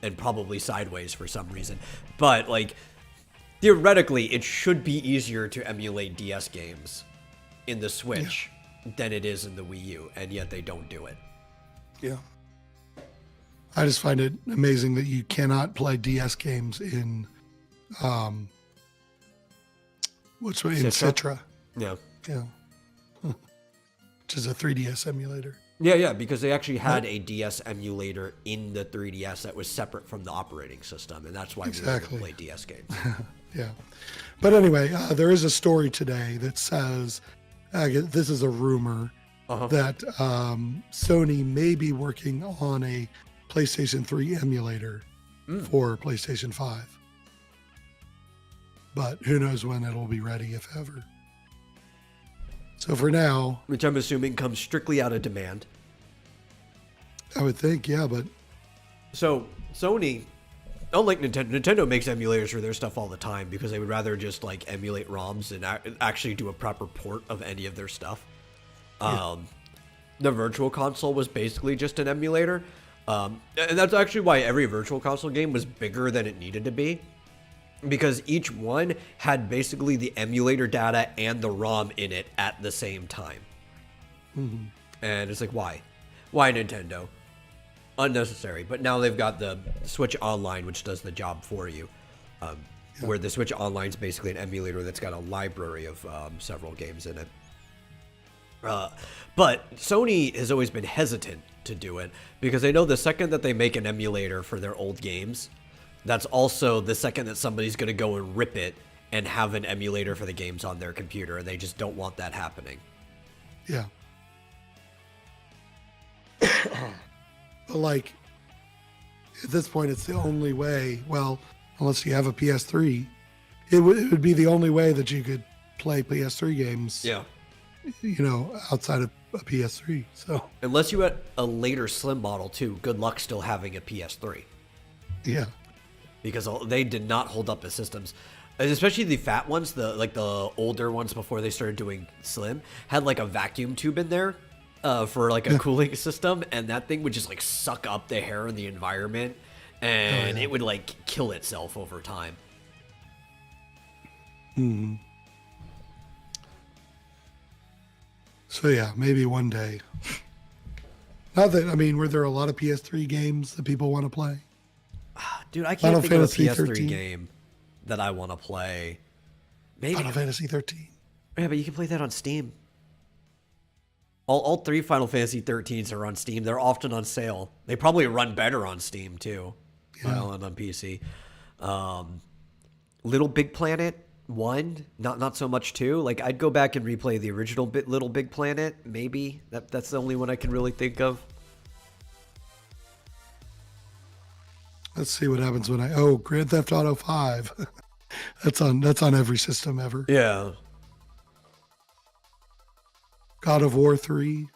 And probably sideways for some reason. But, like, theoretically, it should be easier to emulate DS games in the Switch than it is in the Wii U. And yet they don't do it. Yeah. I just find it amazing that you cannot play DS games in Citra. Yeah. Which is a 3DS emulator. Yeah, because they actually had a DS emulator in the 3DS that was separate from the operating system, and that's why we were able to play DS games. Yeah. But anyway, there is a story today that says, this is a rumor, that Sony may be working on a PlayStation 3 emulator for PlayStation 5. But who knows when it'll be ready, if ever. So for now... Which I'm assuming comes strictly out of demand. I would think, yeah, but... So, Sony, unlike Nintendo makes emulators for their stuff all the time because they would rather just, like, emulate ROMs and actually do a proper port of any of their stuff. The Virtual Console was basically just an emulator. And that's actually why every Virtual Console game was bigger than it needed to be. Because each one had basically the emulator data and the ROM in it at the same time. Mm-hmm. And it's like, why? Why Nintendo? Unnecessary. But now they've got the Switch Online, which does the job for you. Where the Switch Online is basically an emulator that's got a library of several games in it. But Sony has always been hesitant to do it, because they know the second that they make an emulator for their old games, that's also the second that somebody's going to go and rip it and have an emulator for the games on their computer, and they just don't want that happening. Yeah. But like, at this point, it's the only way. Well, unless you have a PS3, it would be the only way that you could play PS3 games. Yeah. You know, outside of a PS3. So unless you had a later slim model too, good luck still having a PS3. Yeah. Because they did not hold up as systems. Especially the fat ones, the older ones before they started doing slim, had like a vacuum tube in there for like a cooling system, and that thing would just like suck up the hair in the environment, and it would like kill itself over time. Hmm. So yeah, maybe one day. Not that, I mean, were there a lot of PS3 games that people want to play? Dude, I can't think of a PS3 13. game that I want to play. Maybe Final Fantasy 13. Yeah, but you can play that on Steam. All three Final Fantasy 13s are on Steam. They're often on sale. They probably run better on Steam too, and on PC. Little Big Planet 1, not so much 2. Like, I'd go back and replay the original Little Big Planet. Maybe that's the only one I can really think of. Let's see what happens when Grand Theft Auto 5. that's on every system ever. Yeah. God of War 3.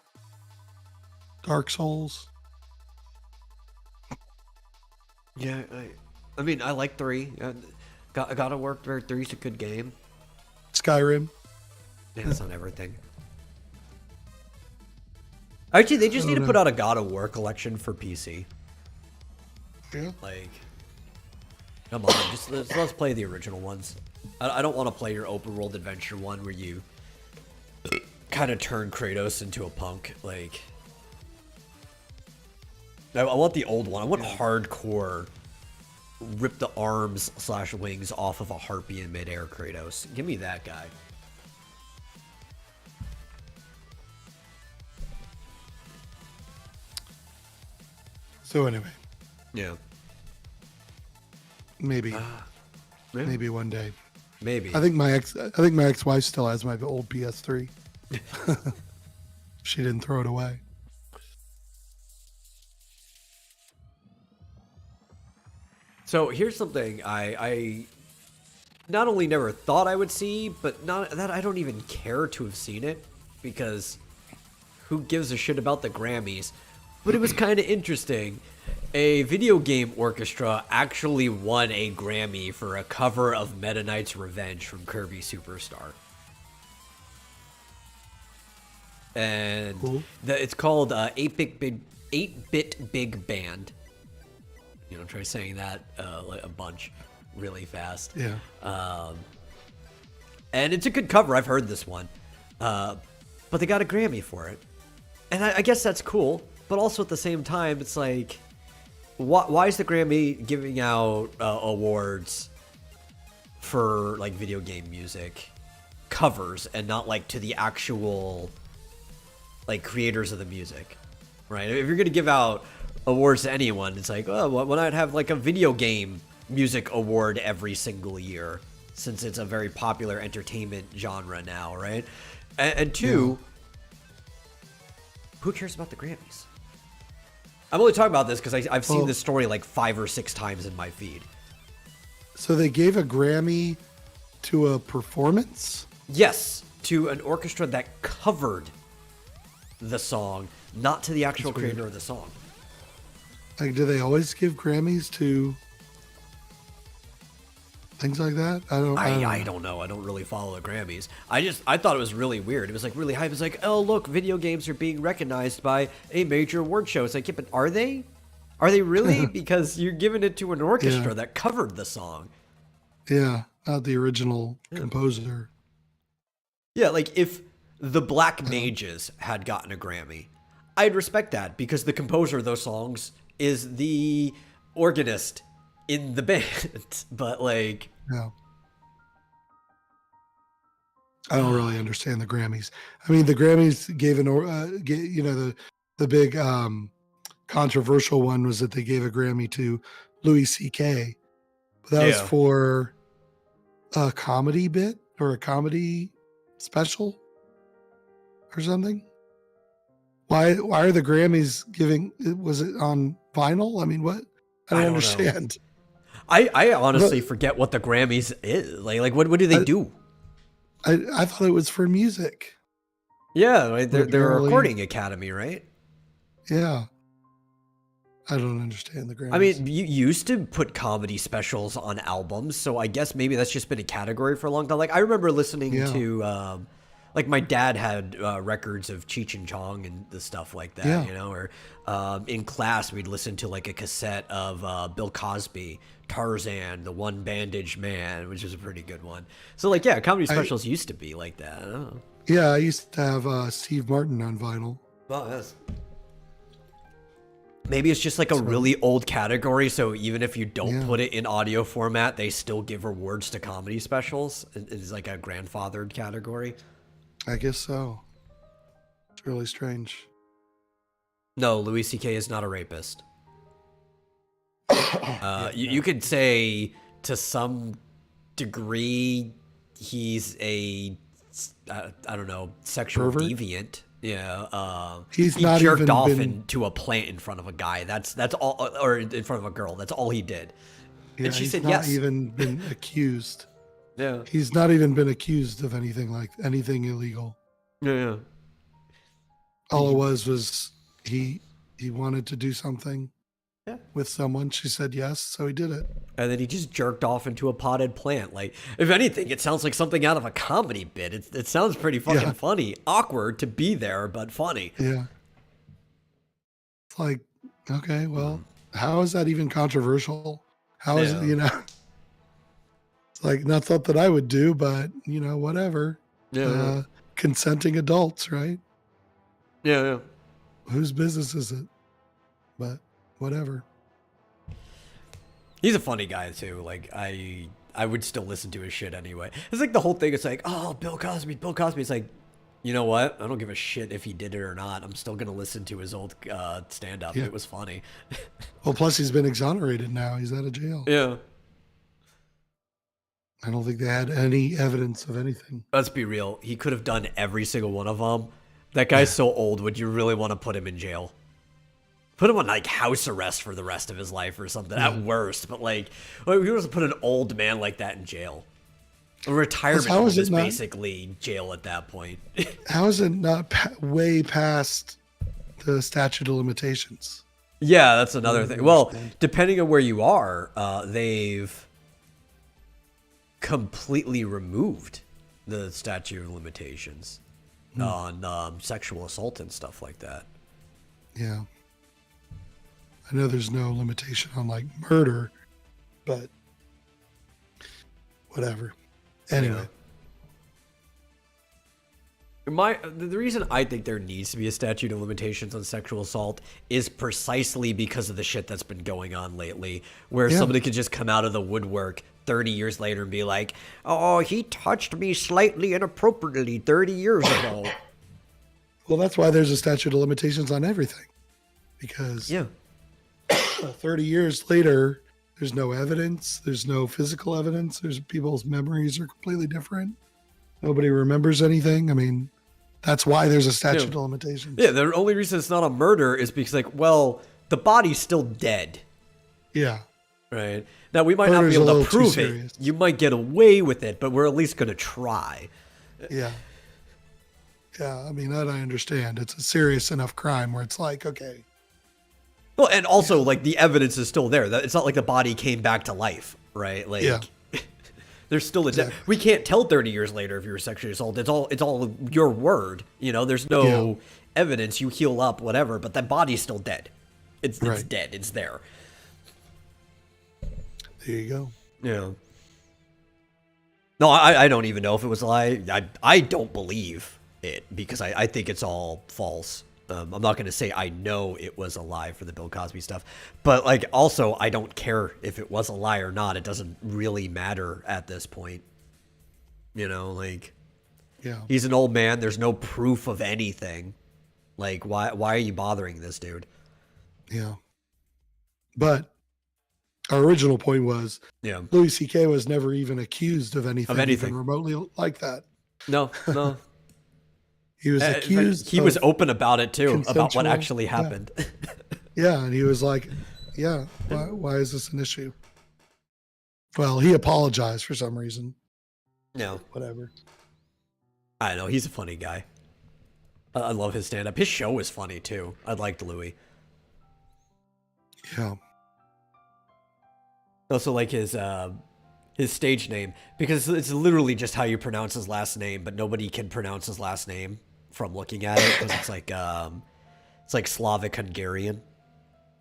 Dark Souls. Yeah, I mean, I like 3. God of War 3 is a good game. Skyrim. Yeah, it's on everything. Actually, they just need to put out a God of War collection for PC. Yeah. Like, come on, just let's play the original ones. I don't want to play your open world adventure one where you kind of turn Kratos into a punk. Like, I want the old one. I want hardcore, rip the arms / wings off of a harpy in midair Kratos. Give me that guy. So anyway. Yeah. Maybe one day. Maybe. I think my ex-wife still has my old PS3. She didn't throw it away. So here's something I not only never thought I would see, but not that I don't even care to have seen it, because who gives a shit about the Grammys? But it was kind of interesting. A video game orchestra actually won a Grammy for a cover of Meta Knight's Revenge from Kirby Superstar. And cool. It's called 8-Bit Big Band. You know, try saying that a bunch really fast. Yeah. And it's a good cover. I've heard this one. But they got a Grammy for it. And I guess that's cool. But also at the same time, it's like, why is the Grammy giving out awards for like video game music covers and not like to the actual like creators of the music, right? If you're gonna give out awards to anyone, it's like, oh, why not have like a video game music award every single year, since it's a very popular entertainment genre now, right? And two, who cares about the Grammys? I'm only talking about this because I've seen this story like 5 or 6 times in my feed. So they gave a Grammy to a performance? Yes, to an orchestra that covered the song, not to the actual creator of the song. Like, do they always give Grammys to things like that? I don't know. I don't really follow the Grammys. I thought it was really weird. It was like really hype. It's like, oh look, video games are being recognized by a major award show. It's like, yeah, but are they? Are they really? Because you're giving it to an orchestra that covered the song. Yeah, not the original composer. Yeah, like if the Black Mages had gotten a Grammy, I'd respect that because the composer of those songs is the organist in the band. But like, yeah, I don't really understand the Grammys. I mean, the Grammys gave the big controversial one was that they gave a Grammy to Louis C.K. But that was Yeah. for a comedy bit or a comedy special or something. Why are the Grammys giving? Was it on vinyl? I mean, what? I don't know. understand. I honestly forget what the Grammys is. Like what do they do? I thought it was for music. Yeah, right, they're a Apparently- recording academy, right? Yeah. I don't understand the Grammys. I mean, you used to put comedy specials on albums, so I guess maybe that's just been a category for a long time. Like, I remember listening Yeah. to, like, my dad had records of Cheech and Chong and the stuff like that, Yeah. you know? Or in class, we'd listen to, like, a cassette of Bill Cosby, Tarzan, The One Bandaged Man, which was a pretty good one. So, like, yeah, comedy specials used to be like that. I don't know. Yeah, I used to have Steve Martin on vinyl. Well, that's... Maybe it's just like a really old category, so even if you don't put it in audio format, they still give rewards to comedy specials. It's like a grandfathered category. I guess so. It's really strange. No, Louis C.K. is not a rapist. You could say to some degree he's a, I don't know, sexual Pervert? deviant. Yeah, He jerked even off been- into a plant in front of a guy. That's all, or in front of a girl. That's all he did. Yeah, And she he's said not yes. even been accused. Yeah, He's not even been accused of anything illegal. yeah. All it was he wanted to do something Yeah. with someone. She said yes, so he did it. And then he just jerked off into a potted plant. Like, if anything, it sounds like something out of a comedy bit. It sounds pretty fucking funny. Awkward to be there, but funny. Yeah. It's like, okay, well, how is that even controversial? How is it, It's like, not something I would do, but, whatever. Yeah. Consenting adults, right? Yeah. Whose business is it? But whatever. He's a funny guy, too. Like, I would still listen to his shit anyway. It's like the whole thing. It's like, oh, Bill Cosby. It's like, you know what? I don't give a shit if he did it or not. I'm still going to listen to his old stand-up. Yeah. It was funny. Well, plus he's been exonerated now. He's out of jail. Yeah. I don't think they had any evidence of anything. Let's be real. He could have done every single one of them. That guy's so old. Would you really want to put him in jail? Put him on, like, house arrest for the rest of his life or something. At worst. But, like, we were to put an old man like that in jail. A retirement home is basically jail at that point. How is it not way past the statute of limitations? Yeah, that's another thing. Well, depending on where you are, they've completely removed the statute of limitations on sexual assault and stuff like that. Yeah. I know there's no limitation on, like, murder, but whatever. Anyway. The reason I think there needs to be a statute of limitations on sexual assault is precisely because of the shit that's been going on lately, where somebody could just come out of the woodwork 30 years later and be like, oh, he touched me slightly inappropriately 30 years ago. Well, that's why there's a statute of limitations on everything. Because 30 years later, there's no evidence. There's no physical evidence. There's people's memories are completely different. Nobody remembers anything. I mean, that's why there's a statute of limitations. Yeah, the only reason it's not a murder is because, like, well, the body's still dead. Yeah. Right. Now, we might not be able to prove it. You might get away with it, but we're at least going to try. Yeah. Yeah, I mean, that I understand. It's a serious enough crime where it's like, okay. Well, and also, like, the evidence is still there. It's not like the body came back to life, right? Like, there's still a we can't tell 30 years later if you were sexually assaulted. It's all your word. You know, there's no evidence. You heal up, whatever, but that body's still dead. It's dead. It's there. There you go. Yeah. No, I don't even know if it was a lie. I don't believe it because I think it's all false. I'm not going to say I know it was a lie for the Bill Cosby stuff, but, like, also I don't care if it was a lie or not. It doesn't really matter at this point. You know, like, he's an old man. There's no proof of anything. Like, why are you bothering this dude? Yeah. But our original point was Louis C.K. was never even accused of anything even remotely like that. No. He was accused. He was open about it too, about what actually happened. Yeah, and he was like, "Yeah, why is this an issue?" Well, he apologized for some reason. No, whatever. I know, he's a funny guy. I love his stand-up. His show is funny too. I liked Louis. Yeah. Also like his stage name, because it's literally just how you pronounce his last name, but nobody can pronounce his last name from looking at it, because it's like Slavic Hungarian.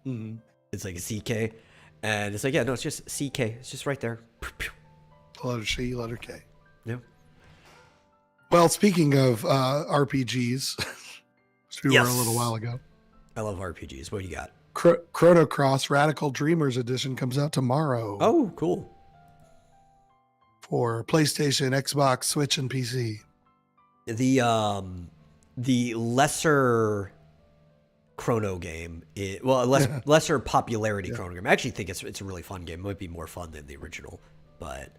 Mm-hmm. It's like CK, and it's like, yeah, no, it's just CK. It's just right there. Letter C, letter K. Yeah. Well, speaking of RPGs, which we were a little while ago. I love RPGs. What do you got? Chrono Cross Radical Dreamers Edition comes out tomorrow. Oh, cool. For PlayStation, Xbox, Switch, and PC. The lesser Chrono game, lesser popularity Chrono game. I actually think it's a really fun game. It might be more fun than the original, but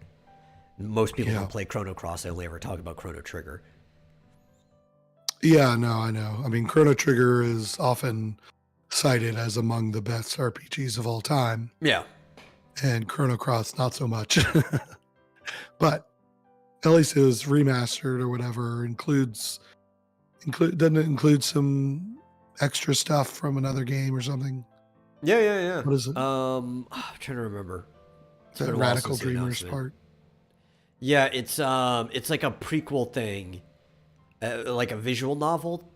most people don't play Chrono Cross. They only ever talk about Chrono Trigger. Yeah, no, I know. I mean, Chrono Trigger is often cited as among the best RPGs of all time. Yeah. And Chrono Cross, not so much. But at least it was remastered or whatever. Doesn't it include some extra stuff from another game or something? Yeah. What is it? I'm trying to remember. That Radical Dreamers part. Yeah, it's like a prequel thing, like a visual novel,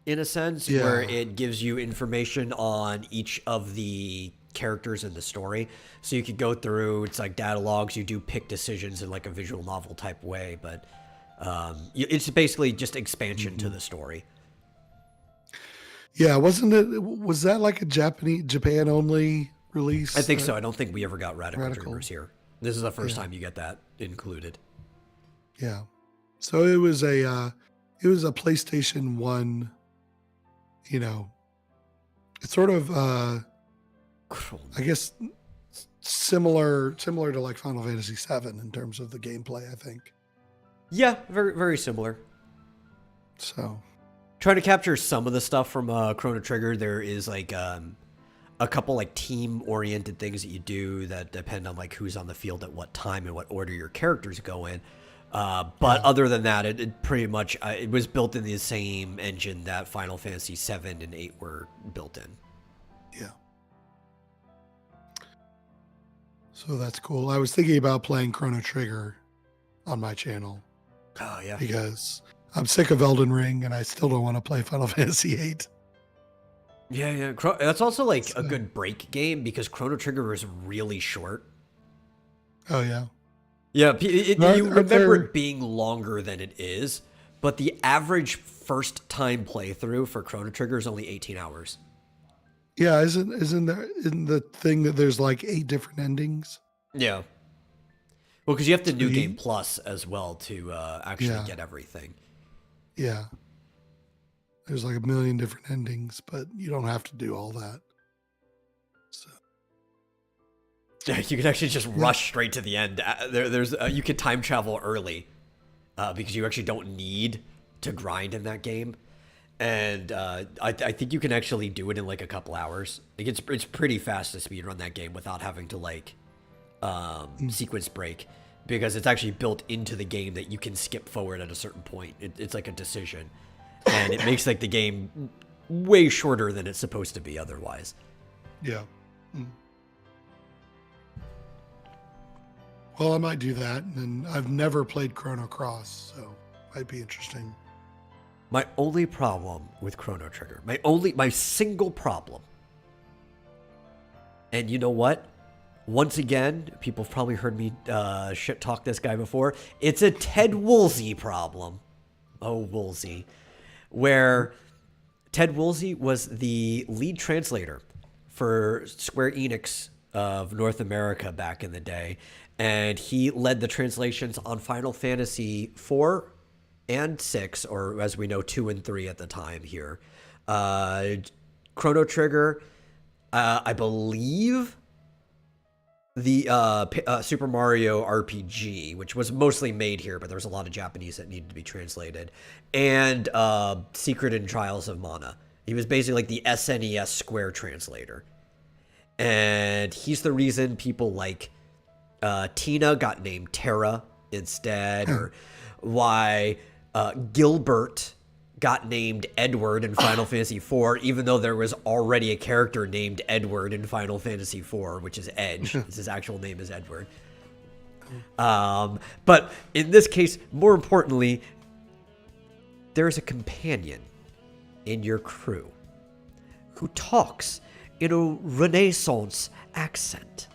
in a sense, where it gives you information on each of the characters in the story. So you could go through, it's like data logs, you do pick decisions in like a visual novel type way, but it's basically just expansion to the story. Yeah, was that like a Japan only release? I think so. I don't think we ever got Radical Dreamers here. This is the first time you get that included. Yeah. So it was a PlayStation 1, it's sort of I guess similar to like Final Fantasy VII in terms of the gameplay, I think. Yeah, very, very similar. So, trying to capture some of the stuff from Chrono Trigger, there is like a couple like team-oriented things that you do that depend on like who's on the field at what time and what order your characters go in. But other than that, it pretty much it was built in the same engine that Final Fantasy VII and VIII were built in. Yeah. So that's cool. I was thinking about playing Chrono Trigger on my channel. Oh, yeah. Because I'm sick of Elden Ring and I still don't want to play Final Fantasy VIII. Yeah. That's also like a good break game because Chrono Trigger is really short. Oh, yeah. Yeah, you remember it being longer than it is, but the average first-time playthrough for Chrono Trigger is only 18 hours. Yeah, isn't the thing that there's like 8 different endings? Yeah. Well, because you have to New Game Plus as well to actually get everything. Yeah. There's like a million different endings, but you don't have to do all that. So. Yeah, you can actually just rush straight to the end. There's you can time travel early because you actually don't need to grind in that game. And I think you can actually do it in like a couple hours. Like it's pretty fast to speedrun that game without having to like sequence break, because it's actually built into the game that you can skip forward at a certain point. It's like a decision, and it makes like the game way shorter than it's supposed to be otherwise. Yeah. Well, I might do that, and I've never played Chrono Cross, so it might be interesting. My only problem with Chrono Trigger, my single problem, and you know what? Once again, people have probably heard me shit talk this guy before. It's a Ted Woolsey problem. Oh, Woolsey. Where Ted Woolsey was the lead translator for Square Enix of North America back in the day, and he led the translations on Final Fantasy 4 and 6, or as we know, 2 and 3 at the time here. Chrono Trigger, I believe the Super Mario RPG, which was mostly made here, but there was a lot of Japanese that needed to be translated, and Secret and Trials of Mana. He was basically like the SNES Square translator. And he's the reason people like Tina got named Terra instead, or why Gilbert got named Edward in Final Fantasy IV, even though there was already a character named Edward in Final Fantasy IV, which is Edge. His actual name is Edward. But in this case, more importantly, there's a companion in your crew who talks in a Renaissance accent.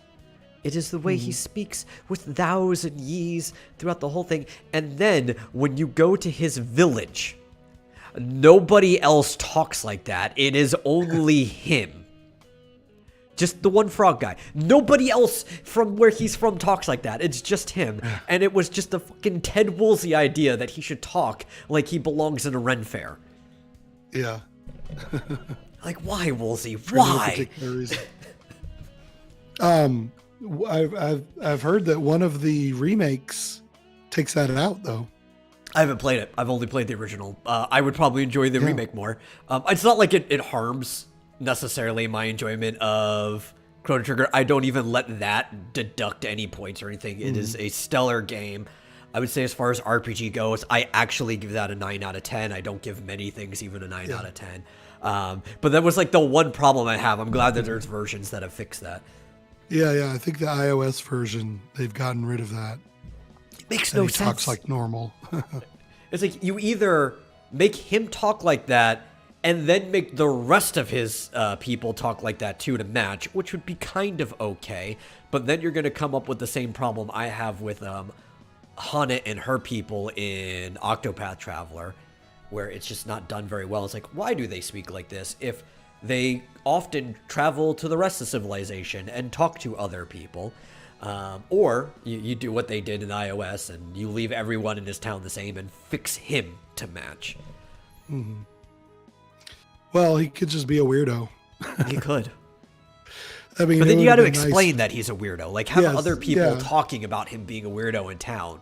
It is the way he speaks with thous and ye's throughout the whole thing. And then when you go to his village, nobody else talks like that. It is only him. Just the one frog guy. Nobody else from where he's from talks like that. It's just him. And it was just a fucking Ted Woolsey idea that he should talk like he belongs in a Ren fair. Yeah. Like, why, Woolsey? Why? I've heard that one of the remakes takes that out, though. I haven't played it. I've only played the original. I would probably enjoy the remake more. It's not like it harms necessarily my enjoyment of Chrono Trigger. I don't even let that deduct any points or anything. It is a stellar game. I would say as far as RPG goes, I actually give that a 9 out of 10. I don't give many things even a 9 out of 10. But that was like the one problem I have. I'm glad that there's versions that have fixed that. Yeah. I think the iOS version, they've gotten rid of that. It makes no sense. He talks like normal. It's like you either make him talk like that and then make the rest of his people talk like that too to match, which would be kind of okay. But then you're going to come up with the same problem I have with Hana and her people in Octopath Traveler, where it's just not done very well. It's like, why do they speak like this if they often travel to the rest of civilization and talk to other people? Or you do what they did in iOS and you leave everyone in his town the same and fix him to match. Mm-hmm. Well, he could just be a weirdo. He could. I mean, but then you got to explain that he's a weirdo. Like, have other people yeah. talking about him being a weirdo in town.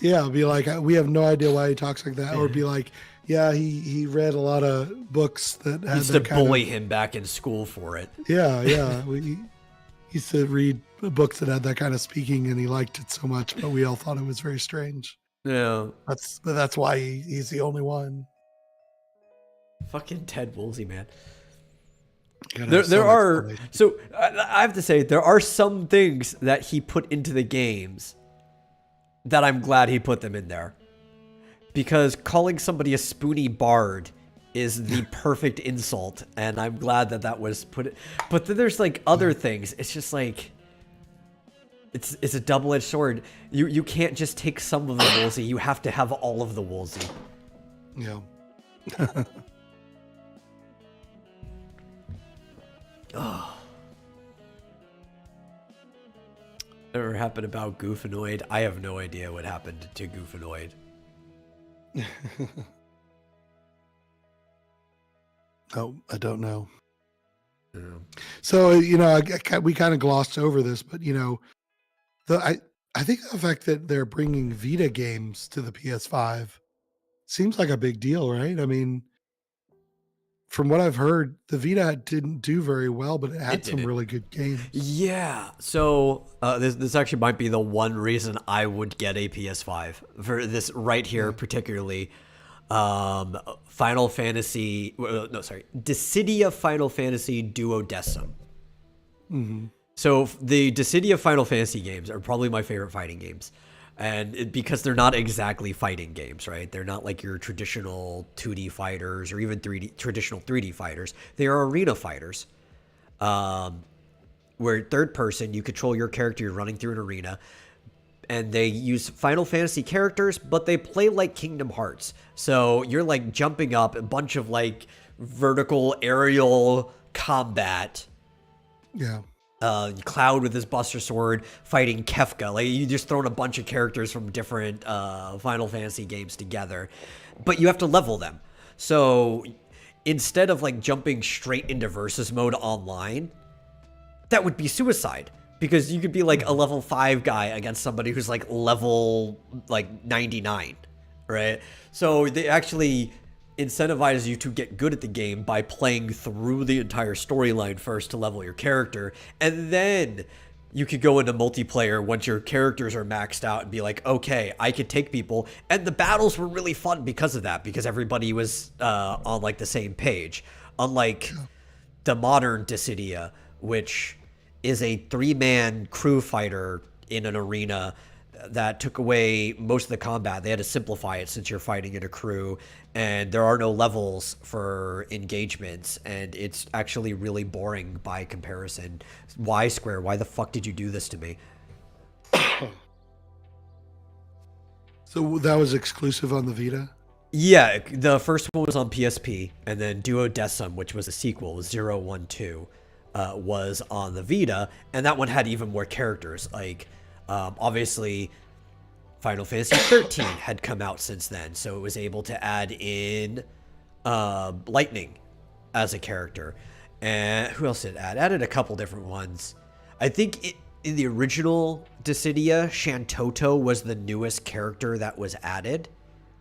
Yeah, be like, we have no idea why he talks like that. Or be like, yeah, he read a lot of books that had used to bully him back in school for it. Yeah. We used to read books that had that kind of speaking, and he liked it so much, but we all thought it was very strange. Yeah. That's why he's the only one. Fucking Ted Woolsey, man. There are, so I have to say, there are some things that he put into the games that I'm glad he put them in there. Because calling somebody a spoony bard is the perfect insult, and I'm glad that was put. But then there's like other things. It's just like it's a double-edged sword. You can't just take some of the Woolsey. You have to have all of the Woolsey. Yeah. Oh. Ever happened about Goofanoid? I have no idea what happened to Goofanoid. Oh, I don't know. Yeah. So, we kind of glossed over this, but, I think the fact that they're bringing Vita games to the PS5 seems like a big deal, right? I mean, from what I've heard, the Vita didn't do very well, but it had some really good games. Yeah. So this actually might be the one reason I would get a PS5 for this right here, particularly. Dissidia Final Fantasy Duodecim. Mm-hmm. So the Dissidia Final Fantasy games are probably my favorite fighting games. And because they're not exactly fighting games, right? They're not like your traditional 2D fighters or even traditional 3D fighters. They are arena fighters. Where third person, you control your character, you're running through an arena. And they use Final Fantasy characters, but they play like Kingdom Hearts. So you're like jumping up, a bunch of like vertical aerial combat. Yeah. Cloud with his Buster Sword fighting Kefka. Like, you just thrown a bunch of characters from different Final Fantasy games together, but you have to level them. So instead of like jumping straight into versus mode online, that would be suicide. Because you could be like a level 5 guy against somebody who's like level like 99, right? So they actually incentivize you to get good at the game by playing through the entire storyline first to level your character, and then you could go into multiplayer once your characters are maxed out and be like, okay, I could take people. And the battles were really fun because of that, because everybody was on like the same page, unlike the modern Dissidia, which is a 3-man crew fighter in an arena that took away most of the combat. They had to simplify it since you're fighting in a crew, and there are no levels for engagements, and it's actually really boring by comparison. Why, Square? Why the fuck did you do this to me? So that was exclusive on the Vita? Yeah, the first one was on PSP, and then Duodecim, which was a sequel, 012, was on the Vita, and that one had even more characters. Like, obviously, Final Fantasy 13 had come out since then, so it was able to add in Lightning as a character. And who else did it add? Added a couple different ones. I think in the original Dissidia, Shantoto was the newest character that was added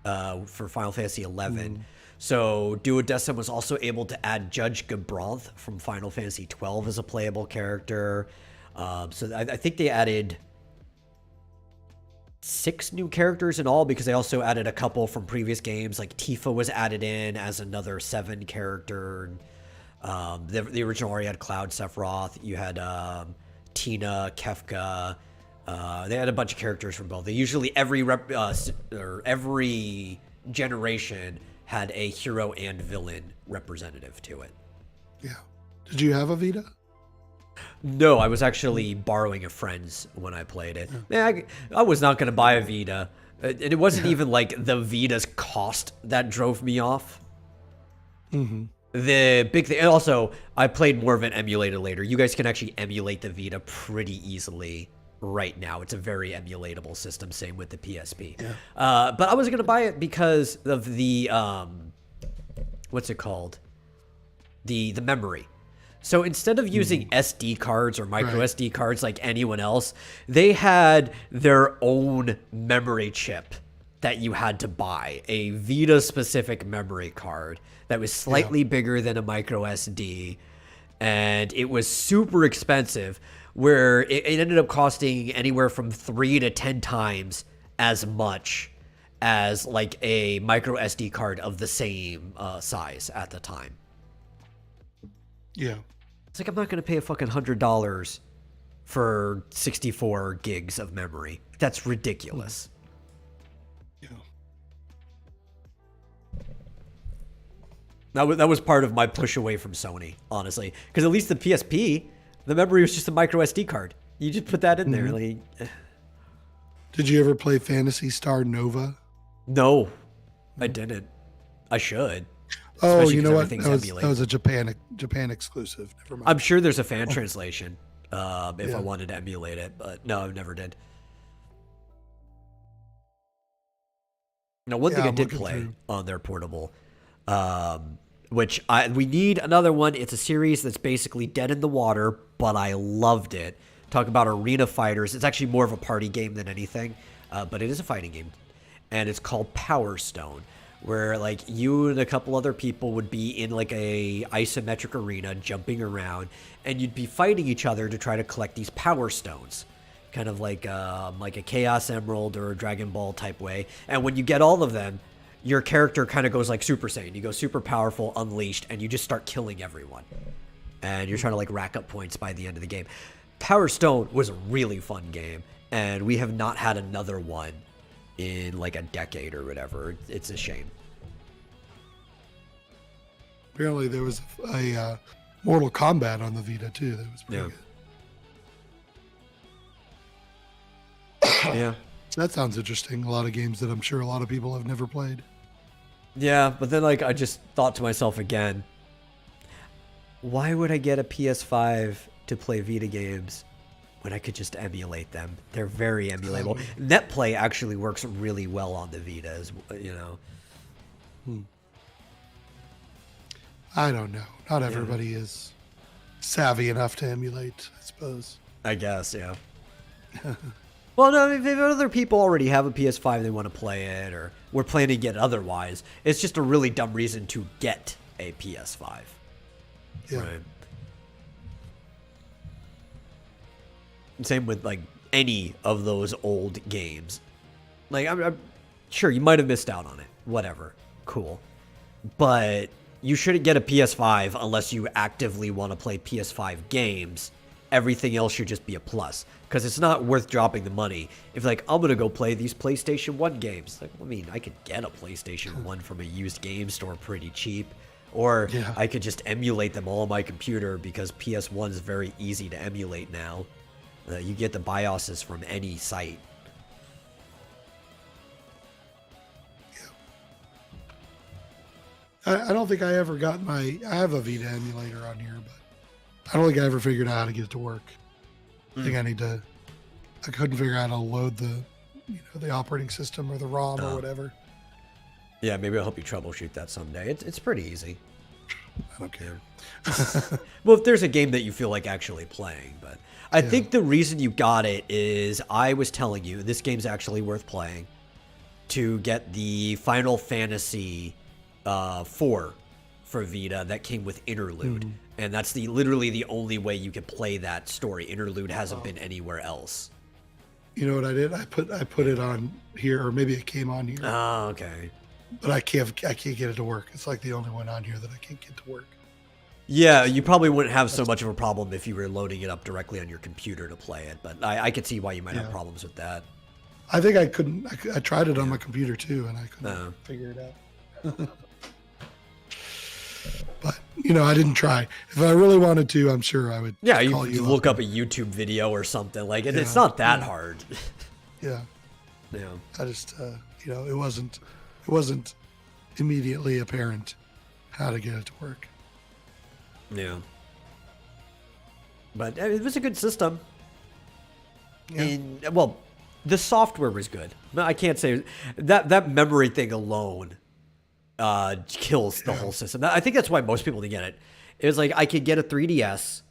for Final Fantasy 11. So Duodecim was also able to add Judge Gabranth from Final Fantasy 12 as a playable character. So I think they added 6 new characters in all, because they also added a couple from previous games. Like Tifa was added in as another 7 character. The original already had Cloud Sephiroth. You had Tina, Kefka. They had a bunch of characters from both. They usually every generation had a hero and villain representative to it. Yeah. Did you have a Vita? No, I was actually borrowing a friend's when I played it. Man, I was not going to buy a Vita. And it wasn't even like the Vita's cost that drove me off. Mm-hmm. The big thing, and also I played more of an emulator later. You guys can actually emulate the Vita pretty easily right now. It's a very emulatable system. Same with the PSP. Yeah. But I was going to buy it because of the what's it called? The memory. So instead of using SD cards or micro SD cards like anyone else, they had their own memory chip that you had to buy, a Vita-specific memory card that was slightly bigger than a micro SD, and it was super expensive, where it ended up costing anywhere from 3 to 10 times as much as like a micro SD card of the same size at the time. Yeah. It's like, I'm not going to pay a fucking $100 for 64 gigs of memory. That's ridiculous. Yeah. That was part of my push away from Sony, honestly. Because at least the PSP, the memory was just a micro SD card. You just put that in there. Like, Did you ever play Phantasy Star Nova? no, I didn't. I should. Oh, Especially you know 'cause what? everything's That emulated. was a Japan exclusive. Never mind. I'm sure there's a fan translation if I wanted to emulate it, but no, I never did. Now, one thing I I'm did looking play through. on their portable, which we need another one. It's a series that's basically dead in the water, but I loved it. Talk about arena fighters. It's actually more of a party game than anything, but it is a fighting game, and it's called Power Stone, where like you and a couple other people would be in like a isometric arena jumping around, and you'd be fighting each other to try to collect these power stones, kind of like a Chaos Emerald or a Dragon Ball type way. And when you get all of them, your character kind of goes like Super Saiyan. You go super powerful, unleashed, and you just start killing everyone. And you're trying to like rack up points by the end of the game. Power Stone was a really fun game, and we have not had another one in like a decade or whatever. It's a shame. Apparently, there was a Mortal Kombat on the Vita too. That was pretty good. Yeah. That sounds interesting. A lot of games that I'm sure a lot of people have never played. Yeah, but then like I just thought to myself again, why would I get a PS5 to play Vita games when I could just emulate them? They're very emulatable. NetPlay actually works really well on the Vita, as you know. I don't know. Not everybody is. savvy enough to emulate, I suppose. I guess, yeah. Well, no, if other people already have a PS5 and they want to play it, or we're planning to get it otherwise, it's just a really dumb reason to get a PS5. Yeah. Right. Same with, like, any of those old games. Like, I'm sure you might have missed out on it. Whatever. Cool. But you shouldn't get a PS5 unless you actively want to play PS5 games. Everything else should just be a plus. Because it's not worth dropping the money. If, like, I'm going to go play these PlayStation 1 games. Like, I mean, I could get a PlayStation 1 from a used game store pretty cheap. Or I could just emulate them all on my computer because PS1 is very easy to emulate now. You get the BIOSes from any site. I don't think I ever got I have a Vita emulator on here, but I don't think I ever figured out how to get it to work. I think I couldn't figure out how to load the operating system or the ROM or whatever. Yeah, maybe I'll help you troubleshoot that someday. It's pretty easy. I don't care. Well, if there's a game that you feel like actually playing, but I think the reason you got it is I was telling you this game's actually worth playing to get the Final Fantasy 4 for Vita that came with Interlude, and that's literally the only way you could play that story. Interlude hasn't been anywhere else. You know what I did? I put it on here, or maybe it came on here. Oh, okay. But I can't get it to work. It's like the only one on here that I can't get to work. Yeah, you probably wouldn't have so much of a problem if you were loading it up directly on your computer to play it, but I could see why you might have problems with that. I think I couldn't. I tried it on my computer too, and I couldn't figure it out. But I didn't try. If I really wanted to, I'm sure I would. Yeah, you look up a YouTube video or something like it. It's not that hard. Yeah. Yeah. I just, it wasn't immediately apparent how to get it to work. Yeah. But it was a good system. Yeah. Well, the software was good. I can't say that memory thing alone kills the whole system. I think that's why most people didn't get it. It was like I could get a 3DS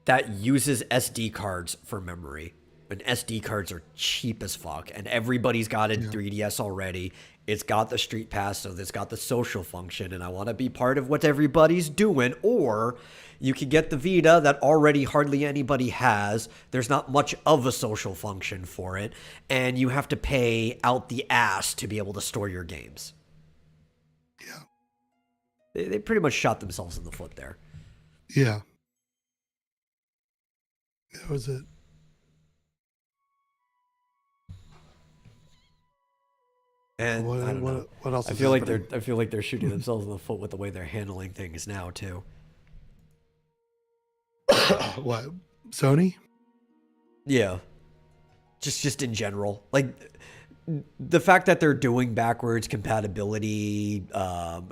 that uses SD cards for memory. And SD cards are cheap as fuck. And everybody's got a 3DS already. It's got the Street Pass, so it's got the social function. And I want to be part of what everybody's doing. Or you could get the Vita that already hardly anybody has. There's not much of a social function for it. And you have to pay out the ass to be able to store your games. Yeah. They pretty much shot themselves in the foot there. Yeah. That was it. And what else? I feel like they're shooting themselves in the foot with the way they're handling things now too. What? Sony? Yeah. Just in general. Like the fact that they're doing backwards compatibility,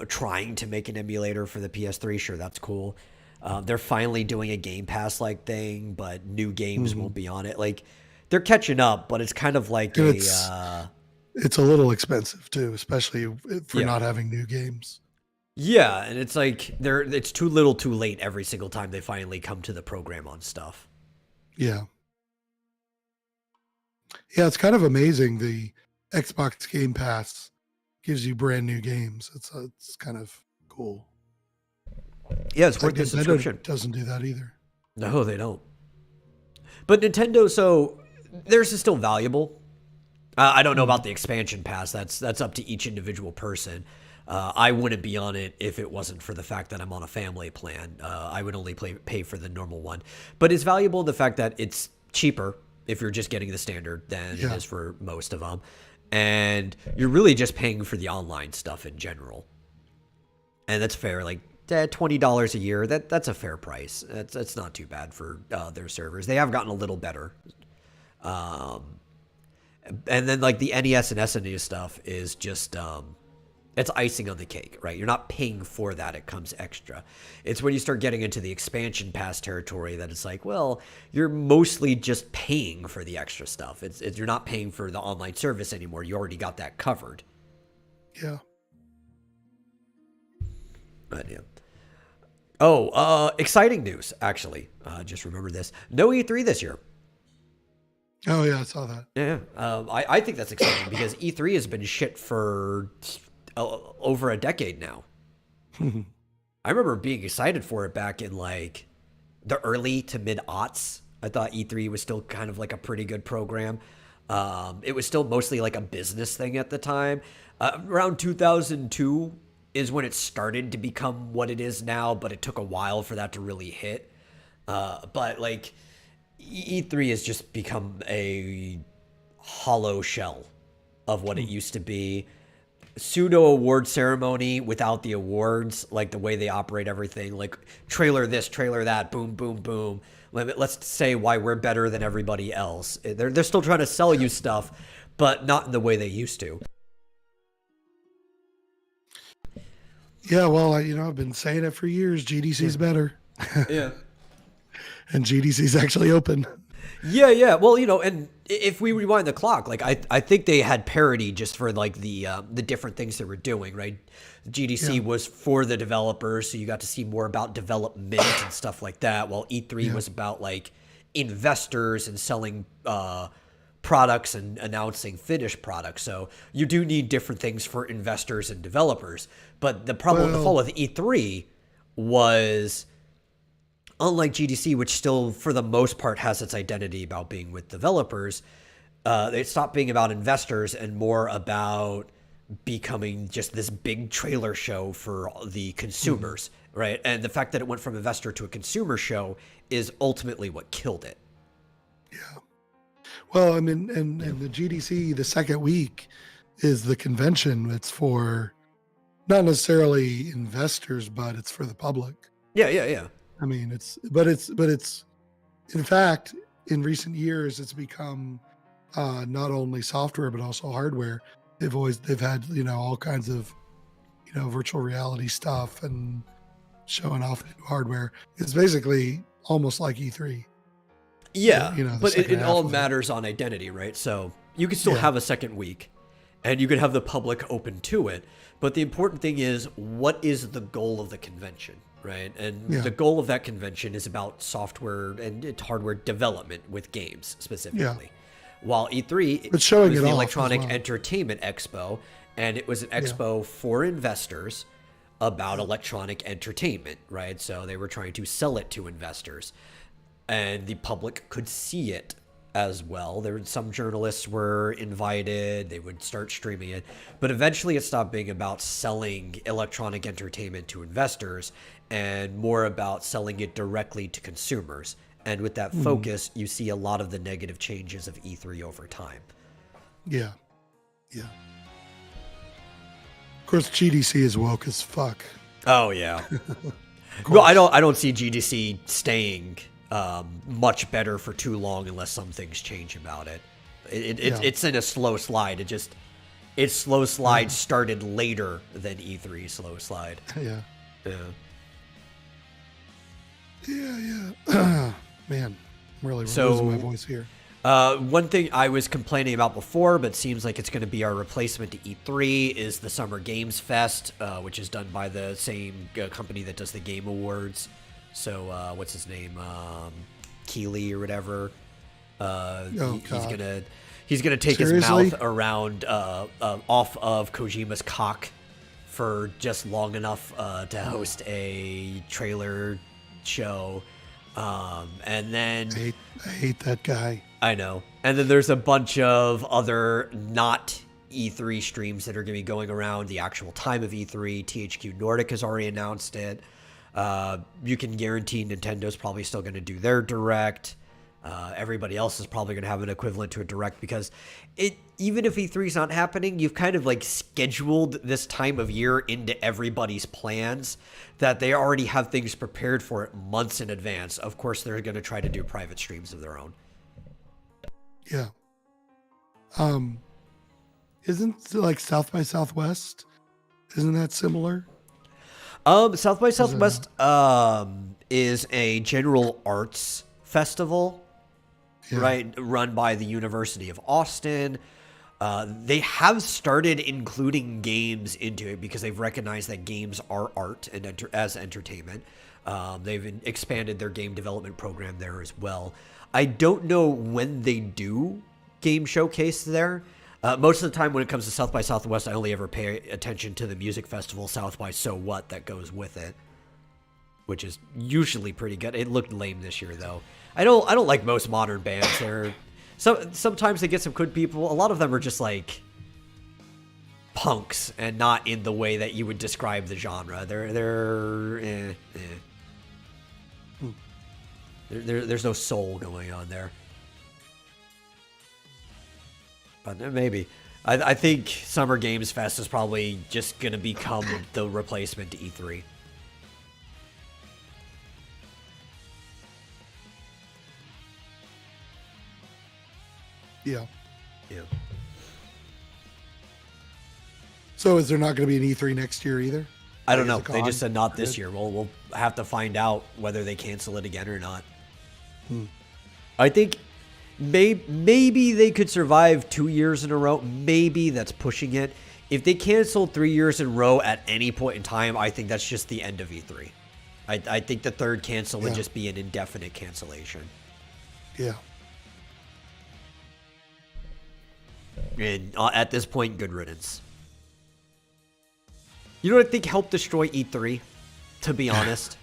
trying to make an emulator for the PS3, sure, that's cool. They're finally doing a Game Pass like thing, but new games won't be on it. Like they're catching up, but it's kind of like it's a little expensive too, especially for not having new games. Yeah, and it's like it's too little too late every single time they finally come to the program on stuff. Yeah. Yeah, it's kind of amazing. The Xbox Game Pass gives you brand new games. It's kind of cool. Yeah, it's worth the subscription. Doesn't do that either. No, they don't. But Nintendo, so theirs is still valuable. I don't know about the expansion pass. That's up to each individual person. I wouldn't be on it if it wasn't for the fact that I'm on a family plan. I would only pay for the normal one. But it's valuable in the fact that it's cheaper if you're just getting the standard than it is for most of them. And you're really just paying for the online stuff in general. And that's fair. Like $20 a year, that's a fair price. That's not too bad for their servers. They have gotten a little better. And then like the NES and SNES stuff is just it's icing on the cake, right? You're not paying for that. It comes extra. It's when you start getting into the expansion pass territory that it's like, well, you're mostly just paying for the extra stuff. You're not paying for the online service anymore. You already got that covered. Yeah. But yeah. Oh, exciting news, actually. Just remember this. No E3 this year. Oh, yeah, I saw that. Yeah. I think that's exciting because E3 has been shit for over a decade now. I remember being excited for it back in like the early to mid-aughts. I thought E3 was still kind of like a pretty good program. It was still mostly like a business thing at the time. Around 2002 is when it started to become what it is now, but it took a while for that to really hit. But like E3 has just become a hollow shell of what it used to be. Pseudo award ceremony without the awards, like the way they operate everything, like trailer this, trailer that, boom, boom, boom. Let's say why we're better than everybody else. They're still trying to sell you stuff, but not in the way they used to. Yeah, well, I've been saying it for years. GDC's better. Yeah. And GDC's actually open. Yeah. Well, and if we rewind the clock, like I think they had parity just for like the different things they were doing, right? GDC was for the developers, so you got to see more about development and stuff like that, while E3 was about like investors and selling products and announcing finished products. So you do need different things for investors and developers. But the problem, the fault with E3 was, unlike GDC, which still for the most part has its identity about being with developers, it stopped being about investors and more about becoming just this big trailer show for the consumers, right? And the fact that it went from investor to a consumer show is ultimately what killed it. Yeah. Well, I mean, and the GDC, the second week is the convention. It's for not necessarily investors, but it's for the public. Yeah. I mean, it's in fact, in recent years, it's become not only software, but also hardware. They've had, all kinds of, virtual reality stuff and showing off new hardware. It's basically almost like E3. Yeah, but it all of matters on identity, right? So you can still have a second week and you can have the public open to it. But the important thing is, what is the goal of the convention, right? And the goal of that convention is about software and hardware development with games specifically. Yeah. While E3 was the Electronic Entertainment Expo, and it was an expo for investors about electronic entertainment, right? So they were trying to sell it to investors, and the public could see it as well. Some journalists were invited, they would start streaming it, but eventually it stopped being about selling electronic entertainment to investors and more about selling it directly to consumers. And with that focus, you see a lot of the negative changes of E3 over time. Yeah. Of course, GDC is woke as fuck. Oh yeah. Well, I don't see GDC staying much better for too long unless some things change about it. It's in a slow slide. Its slow slide started later than E3's slow slide. Yeah. Man, I'm really losing my voice here. One thing I was complaining about before, but seems like it's going to be our replacement to E3, is the Summer Games Fest, which is done by the same company that does the Game Awards. So what's his name? Keeley or whatever. He's gonna take his mouth around off of Kojima's cock for just long enough to host a trailer show. And then I hate that guy. I know. And then there's a bunch of other not E3 streams that are going to be going around the actual time of E3. THQ Nordic has already announced it. You can guarantee Nintendo's probably still going to do their direct. Everybody else is probably going to have an equivalent to a direct, because even if E3's not happening, you've kind of like scheduled this time of year into everybody's plans that they already have things prepared for it months in advance. Of course, they're going to try to do private streams of their own. Yeah. Isn't like South by Southwest? Isn't that similar? South by Southwest is a general arts festival, right? Run by the University of Austin. They have started including games into it because they've recognized that games are art and as entertainment. They've expanded their game development program there as well. I don't know when they do game showcase there. Most of the time when it comes to South by Southwest, I only ever pay attention to the music festival South by So What that goes with it, which is usually pretty good. It looked lame this year though. I don't like most modern bands. Sometimes they get some good people. A lot of them are just like punks and not in the way that you would describe the genre. There's no soul going on there. But maybe. I think Summer Games Fest is probably just going to become the replacement to E3. Yeah. Yeah. So is there not going to be an E3 next year either? I don't know. They just said not this year. We'll have to find out whether they cancel it again or not. I think maybe they could survive 2 years in a row. Maybe that's pushing it. If they cancel 3 years in a row at any point in time, I think that's just the end of E3. I think the third cancel would just be an indefinite cancellation. Yeah. And at this point, good riddance. You know what I think helped destroy E3, to be honest?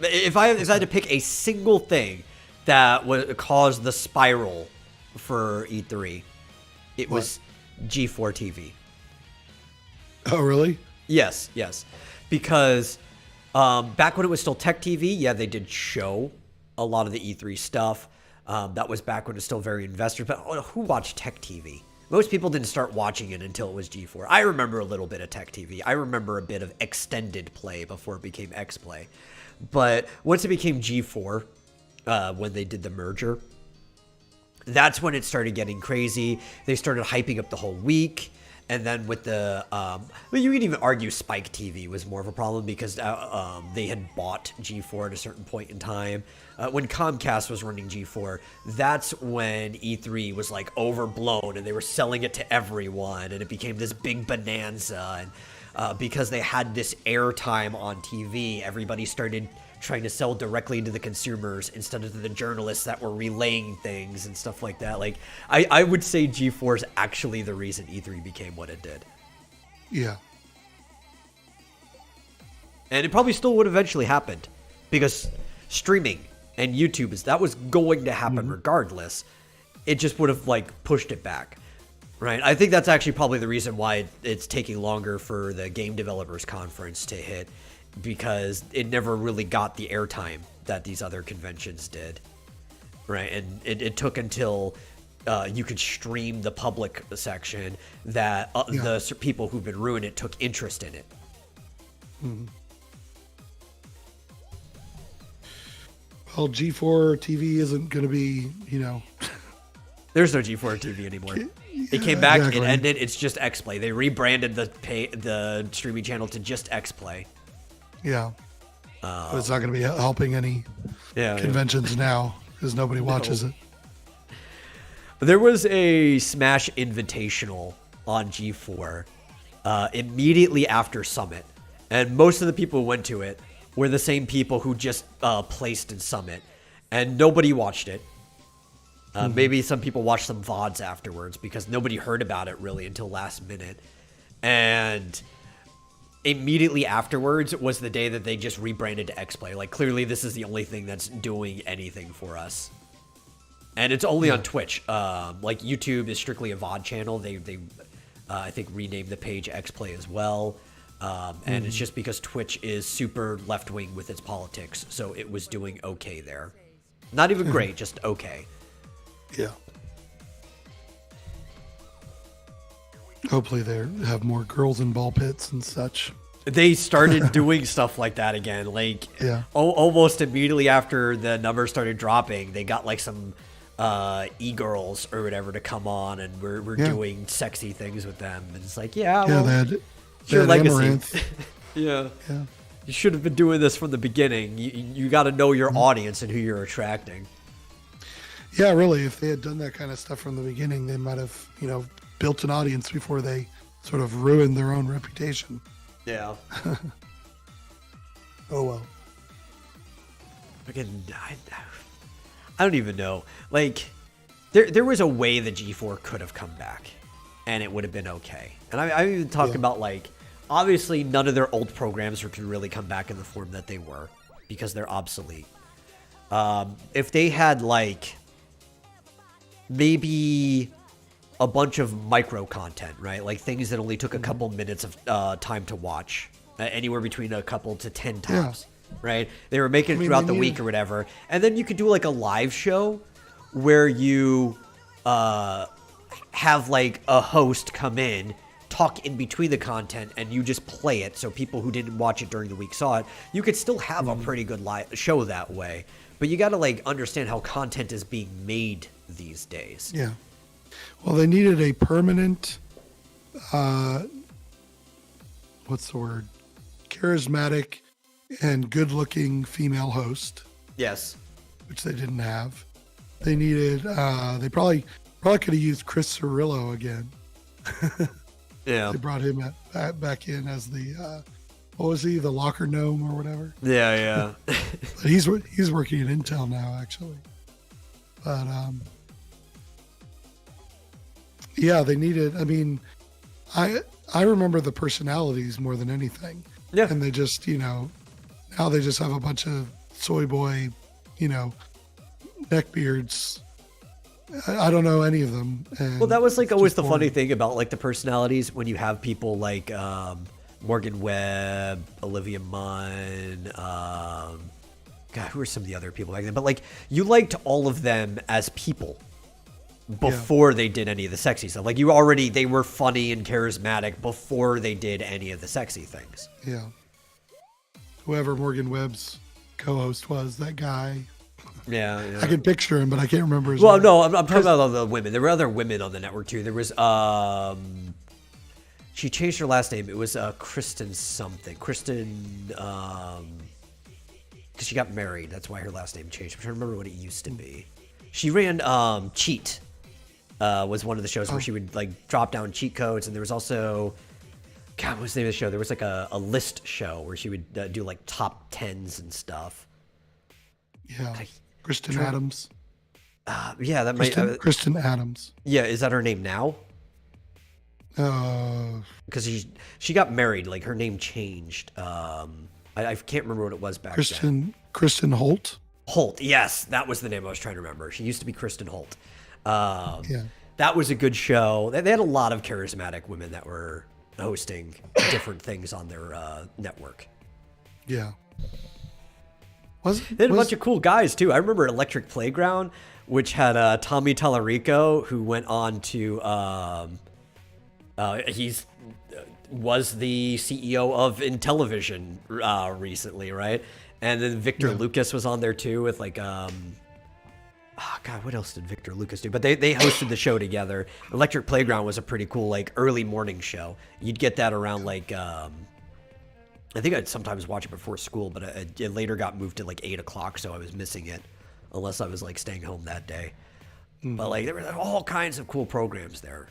If I had to pick a single thing that would cause the spiral for E3, it was G4 TV. Oh, really? Yes. Because back when it was still Tech TV, yeah, they did show a lot of the E3 stuff. That was back when it was still very investor. But who watched Tech TV? Most people didn't start watching it until it was G4. I remember a little bit of Tech TV. I remember a bit of extended play before it became X Play. But once it became G4, when they did the merger, that's when it started getting crazy. They started hyping up the whole week. And then with the, you can even argue Spike TV was more of a problem because they had bought G4 at a certain point in time. When Comcast was running G4, that's when E3 was like overblown and they were selling it to everyone and it became this big bonanza. And because they had this airtime on TV, everybody started trying to sell directly to the consumers instead of to the journalists that were relaying things and stuff like that. Like, I would say G4 is actually the reason E3 became what it did. Yeah. And it probably still would eventually happen because streaming and YouTube that was going to happen regardless. It just would have like pushed it back. Right. I think that's actually probably the reason why it's taking longer for the Game Developers Conference to hit, because it never really got the airtime that these other conventions did. Right. And it took until you could stream the public section that the people who've been ruined it took interest in it. Mm-hmm. Well, G4 TV isn't going to be, There's no G4 TV anymore. It came back, exactly. It ended, it's just X-Play. They rebranded the streaming channel to just X-Play. Yeah. But it's not going to be helping any conventions now because nobody watches it. There was a Smash Invitational on G4 immediately after Summit. And most of the people who went to it were the same people who just placed in Summit. And nobody watched it. Maybe some people watched some VODs afterwards because nobody heard about it really until last minute. And immediately afterwards was the day that they just rebranded to X-Play. Like, clearly this is the only thing that's doing anything for us. And it's only on Twitch. Like, YouTube is strictly a VOD channel. They I think, renamed the page X-Play as well. And it's just because Twitch is super left-wing with its politics. So it was doing okay there. Not even great, just okay. Yeah. Hopefully they have more girls in ball pits and such. They started doing stuff like that again. Like, almost immediately after the numbers started dropping, they got like some e-girls or whatever to come on, and we're doing sexy things with them. And it's like, they had your legacy. Yeah. You should have been doing this from the beginning. You got to know your audience and who you're attracting. Yeah, really. If they had done that kind of stuff from the beginning, they might have, built an audience before they sort of ruined their own reputation. Yeah. Oh, well. Again, I don't even know. Like, there was a way that G4 could have come back, and it would have been okay. And I even talked about, like, obviously none of their old programs can really come back in the form that they were because they're obsolete. If they had, like, maybe a bunch of micro content, right? Like things that only took a couple minutes of time to watch, anywhere between a couple to 10 tops. Right? They were making it throughout the week or whatever. And then you could do like a live show where you have like a host come in, talk in between the content, and you just play it. So people who didn't watch it during the week saw it. You could still have a pretty good live show that way. But you got to like understand how content is being made these days. Yeah. Well, they needed a permanent, what's the word? Charismatic and good-looking female host. Yes. Which they didn't have. They needed. They probably could have used Chris Cirillo again. Yeah. They brought him back in as the what was he? The locker gnome or whatever. Yeah. But he's working at Intel now, actually. But yeah, they needed. I mean, I remember the personalities more than anything. Yeah. And they just, now they just have a bunch of soy boy, neckbeards. I don't know any of them. And well, that was like always the funny thing about like the personalities when you have people like Morgan Webb, Olivia Munn, God, who are some of the other people back then? But like you liked all of them as people before they did any of the sexy stuff. Like they were funny and charismatic before they did any of the sexy things. Yeah. Whoever Morgan Webb's co-host was, that guy. Yeah. I can picture him, but I can't remember his name. No, I'm talking about all the women. There were other women on the network too. There was she changed her last name. It was Kristen something. Kristen because she got married. That's why her last name changed. I'm trying to remember what it used to be. She ran Cheat. Was one of the shows where she would like drop down cheat codes, and there was also God, what's the name of the show? There was like a list show where she would do like top 10s and stuff. Yeah, Kristen Adams. Yeah, that might Kristen Adams. Yeah, is that her name now? Because she got married, like her name changed. I can't remember what it was back then. Kristen Holt. Holt, yes, that was the name I was trying to remember. She used to be Kristen Holt. Yeah, that was a good show. They had a lot of charismatic women that were hosting different things on their network. Yeah. They had a bunch of cool guys too. I remember Electric Playground, which had Tommy Tallarico, who went on to was the CEO of Intellivision recently, right? And then Victor Lucas was on there too with like God, what else did Victor Lucas do? But they hosted the show together. Electric Playground was a pretty cool like early morning show. You'd get that around like I think I'd sometimes watch it before school, but it later got moved to like 8 o'clock, so I was missing it unless I was like staying home that day. But like there were all kinds of cool programs there.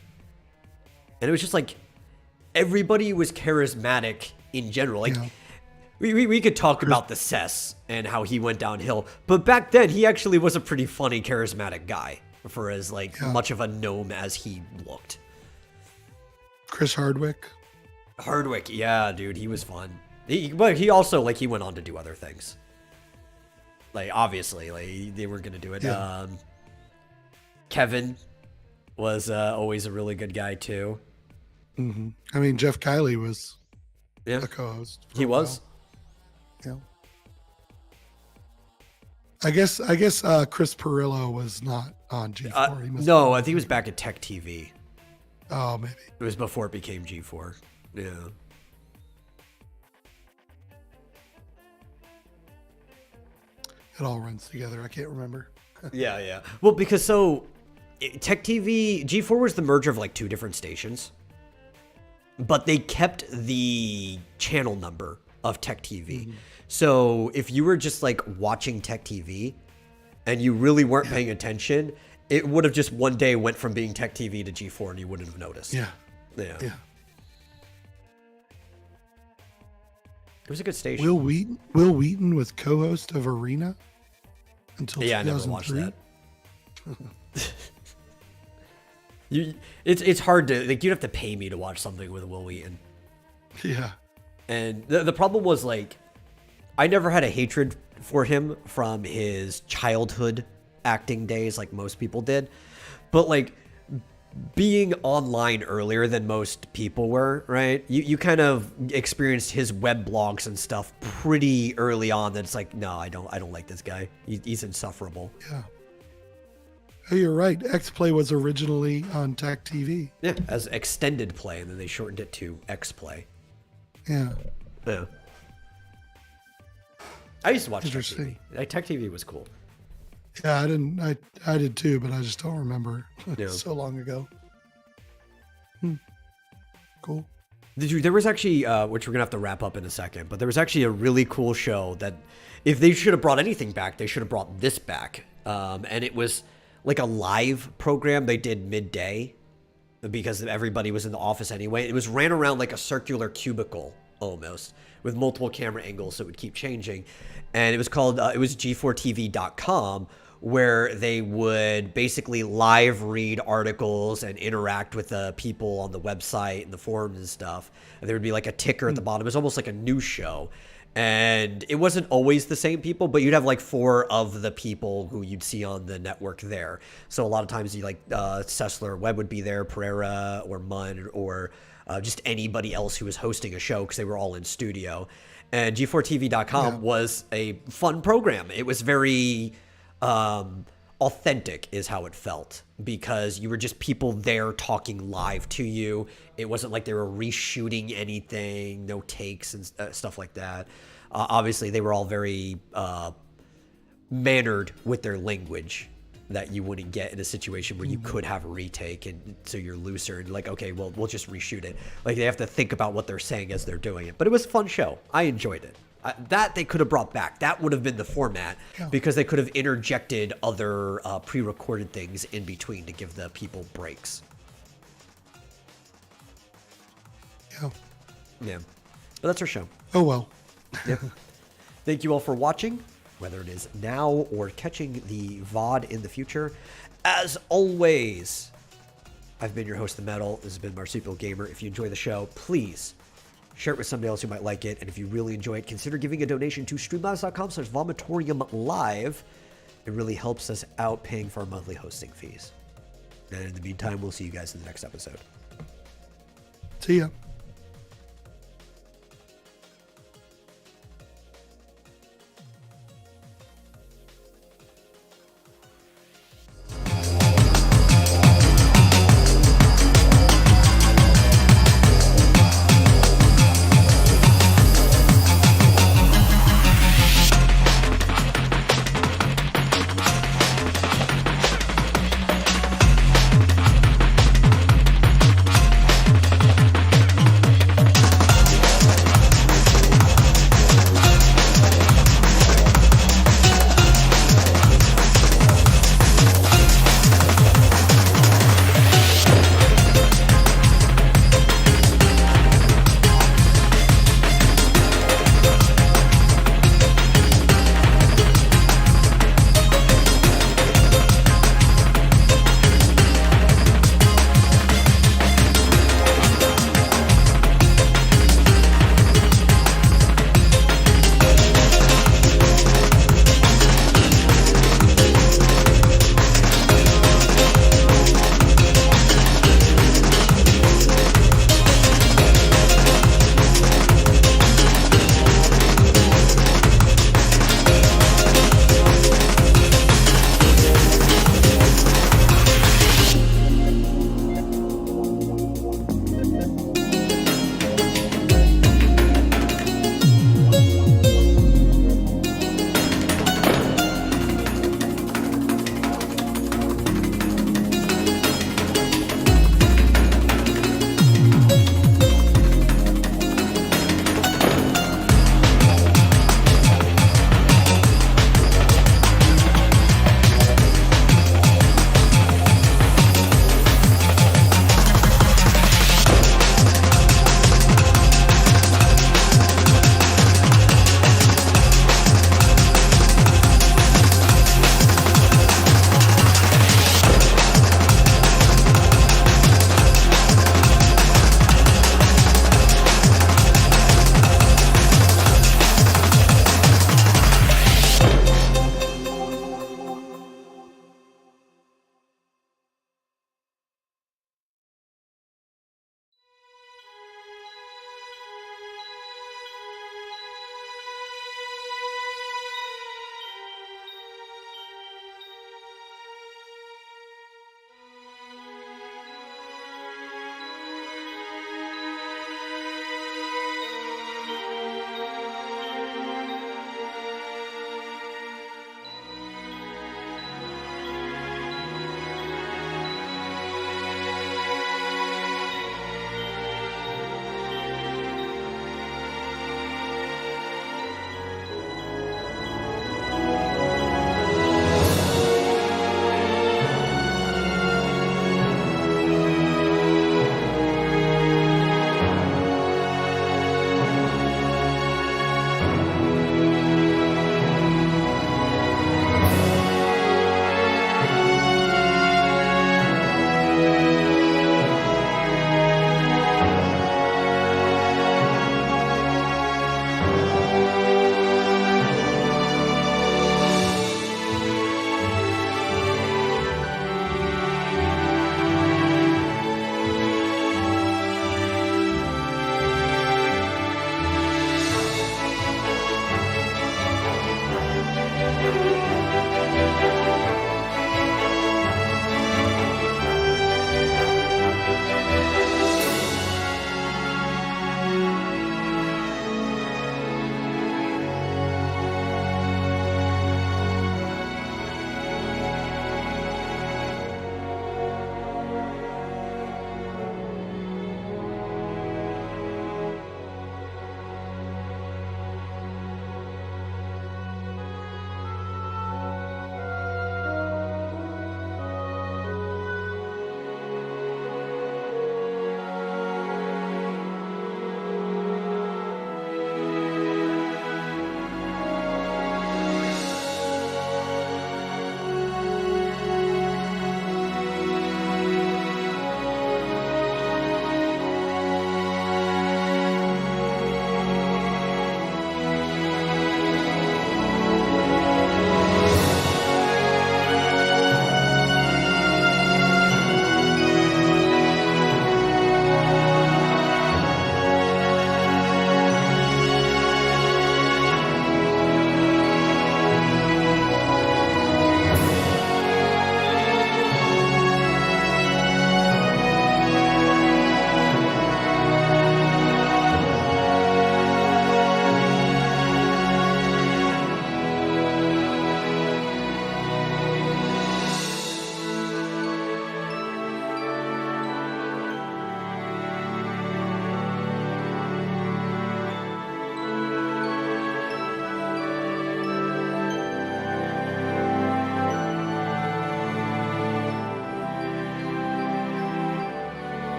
And it was just like everybody was charismatic in general. Like we could talk about the Cess and how he went downhill, but back then he actually was a pretty funny, charismatic guy for as like much of a gnome as he looked. Chris Hardwick. Yeah, dude, he was fun. But he also like he went on to do other things. Like obviously, like they were gonna do it. Yeah. Kevin was always a really good guy too. Mm-hmm. I mean, Jeff Kiley was a co-host. He was. Yeah. I guess Chris Perillo was not on G4. No, I think he was back at Tech TV. Oh, maybe. It was before it became G4. Yeah. It all runs together. I can't remember. Yeah. Well, because Tech TV, G4 was the merger of like two different stations, but they kept the channel number of Tech TV. Mm-hmm. So if you were just like watching Tech TV and you really weren't paying attention, it would have just one day went from being Tech TV to G4 and you wouldn't have noticed. Yeah. It was a good station. Will Wheaton was co-host of Arena. until Yeah, I never watched 2003. that. It's hard to, like, you'd have to pay me to watch something with Will Wheaton. Yeah. And the problem was, like, I never had a hatred for him from his childhood acting days like most people did. But, like, being online earlier than most people were, right? You kind of experienced his web blogs and stuff pretty early on that it's like, no, I don't like this guy. He's insufferable. Yeah. Oh, you're right. X-Play was originally on Tech TV. Yeah, as extended play, and then they shortened it to X-Play. Yeah. Yeah. I used to watch Tech TV. Interesting. Like, Tech TV was cool. Yeah, I didn't. I did too, but I just don't remember. Yeah. So long ago. Cool. There was actually, which we're gonna have to wrap up in a second, but there was actually a really cool show that, if they should have brought anything back, they should have brought this back. And it was like a live program they did midday because everybody was in the office anyway. It was ran around like a circular cubicle almost with multiple camera angles, so it would keep changing. And it was called, it was G4TV.com, where they would basically live read articles and interact with the people on the website and the forums and stuff. And there would be like a ticker at the bottom. It was almost like a news show. And it wasn't always the same people, but you'd have like 4 of the people who you'd see on the network there. So a lot of times you like Sessler Webb would be there, Pereira or Munn or just anybody else who was hosting a show because they were all in studio. And G4TV.com was a fun program. It was very authentic is how it felt, because you were just people there talking live to you. It wasn't like they were reshooting anything, no takes and stuff like that. Obviously, they were all very mannered with their language that you wouldn't get in a situation where you could have a retake, and so you're looser and like, okay, well, we'll just reshoot it. Like, they have to think about what they're saying as they're doing it. But it was a fun show. I enjoyed it. That they could have brought back. That would have been the format, because they could have interjected other pre-recorded things in between to give the people breaks. Yeah. Yeah. But that's our show. Oh, well. Yep. Thank you all for watching, whether it is now or catching the VOD in the future. As always, I've been your host, The Metal. This has been Marsupial Gamer. If you enjoy the show, please share it with somebody else who might like it. And if you really enjoy it, consider giving a donation to streamlabs.com/Vomitorium Live. It really helps us out paying for our monthly hosting fees. And in the meantime, we'll see you guys in the next episode. See ya.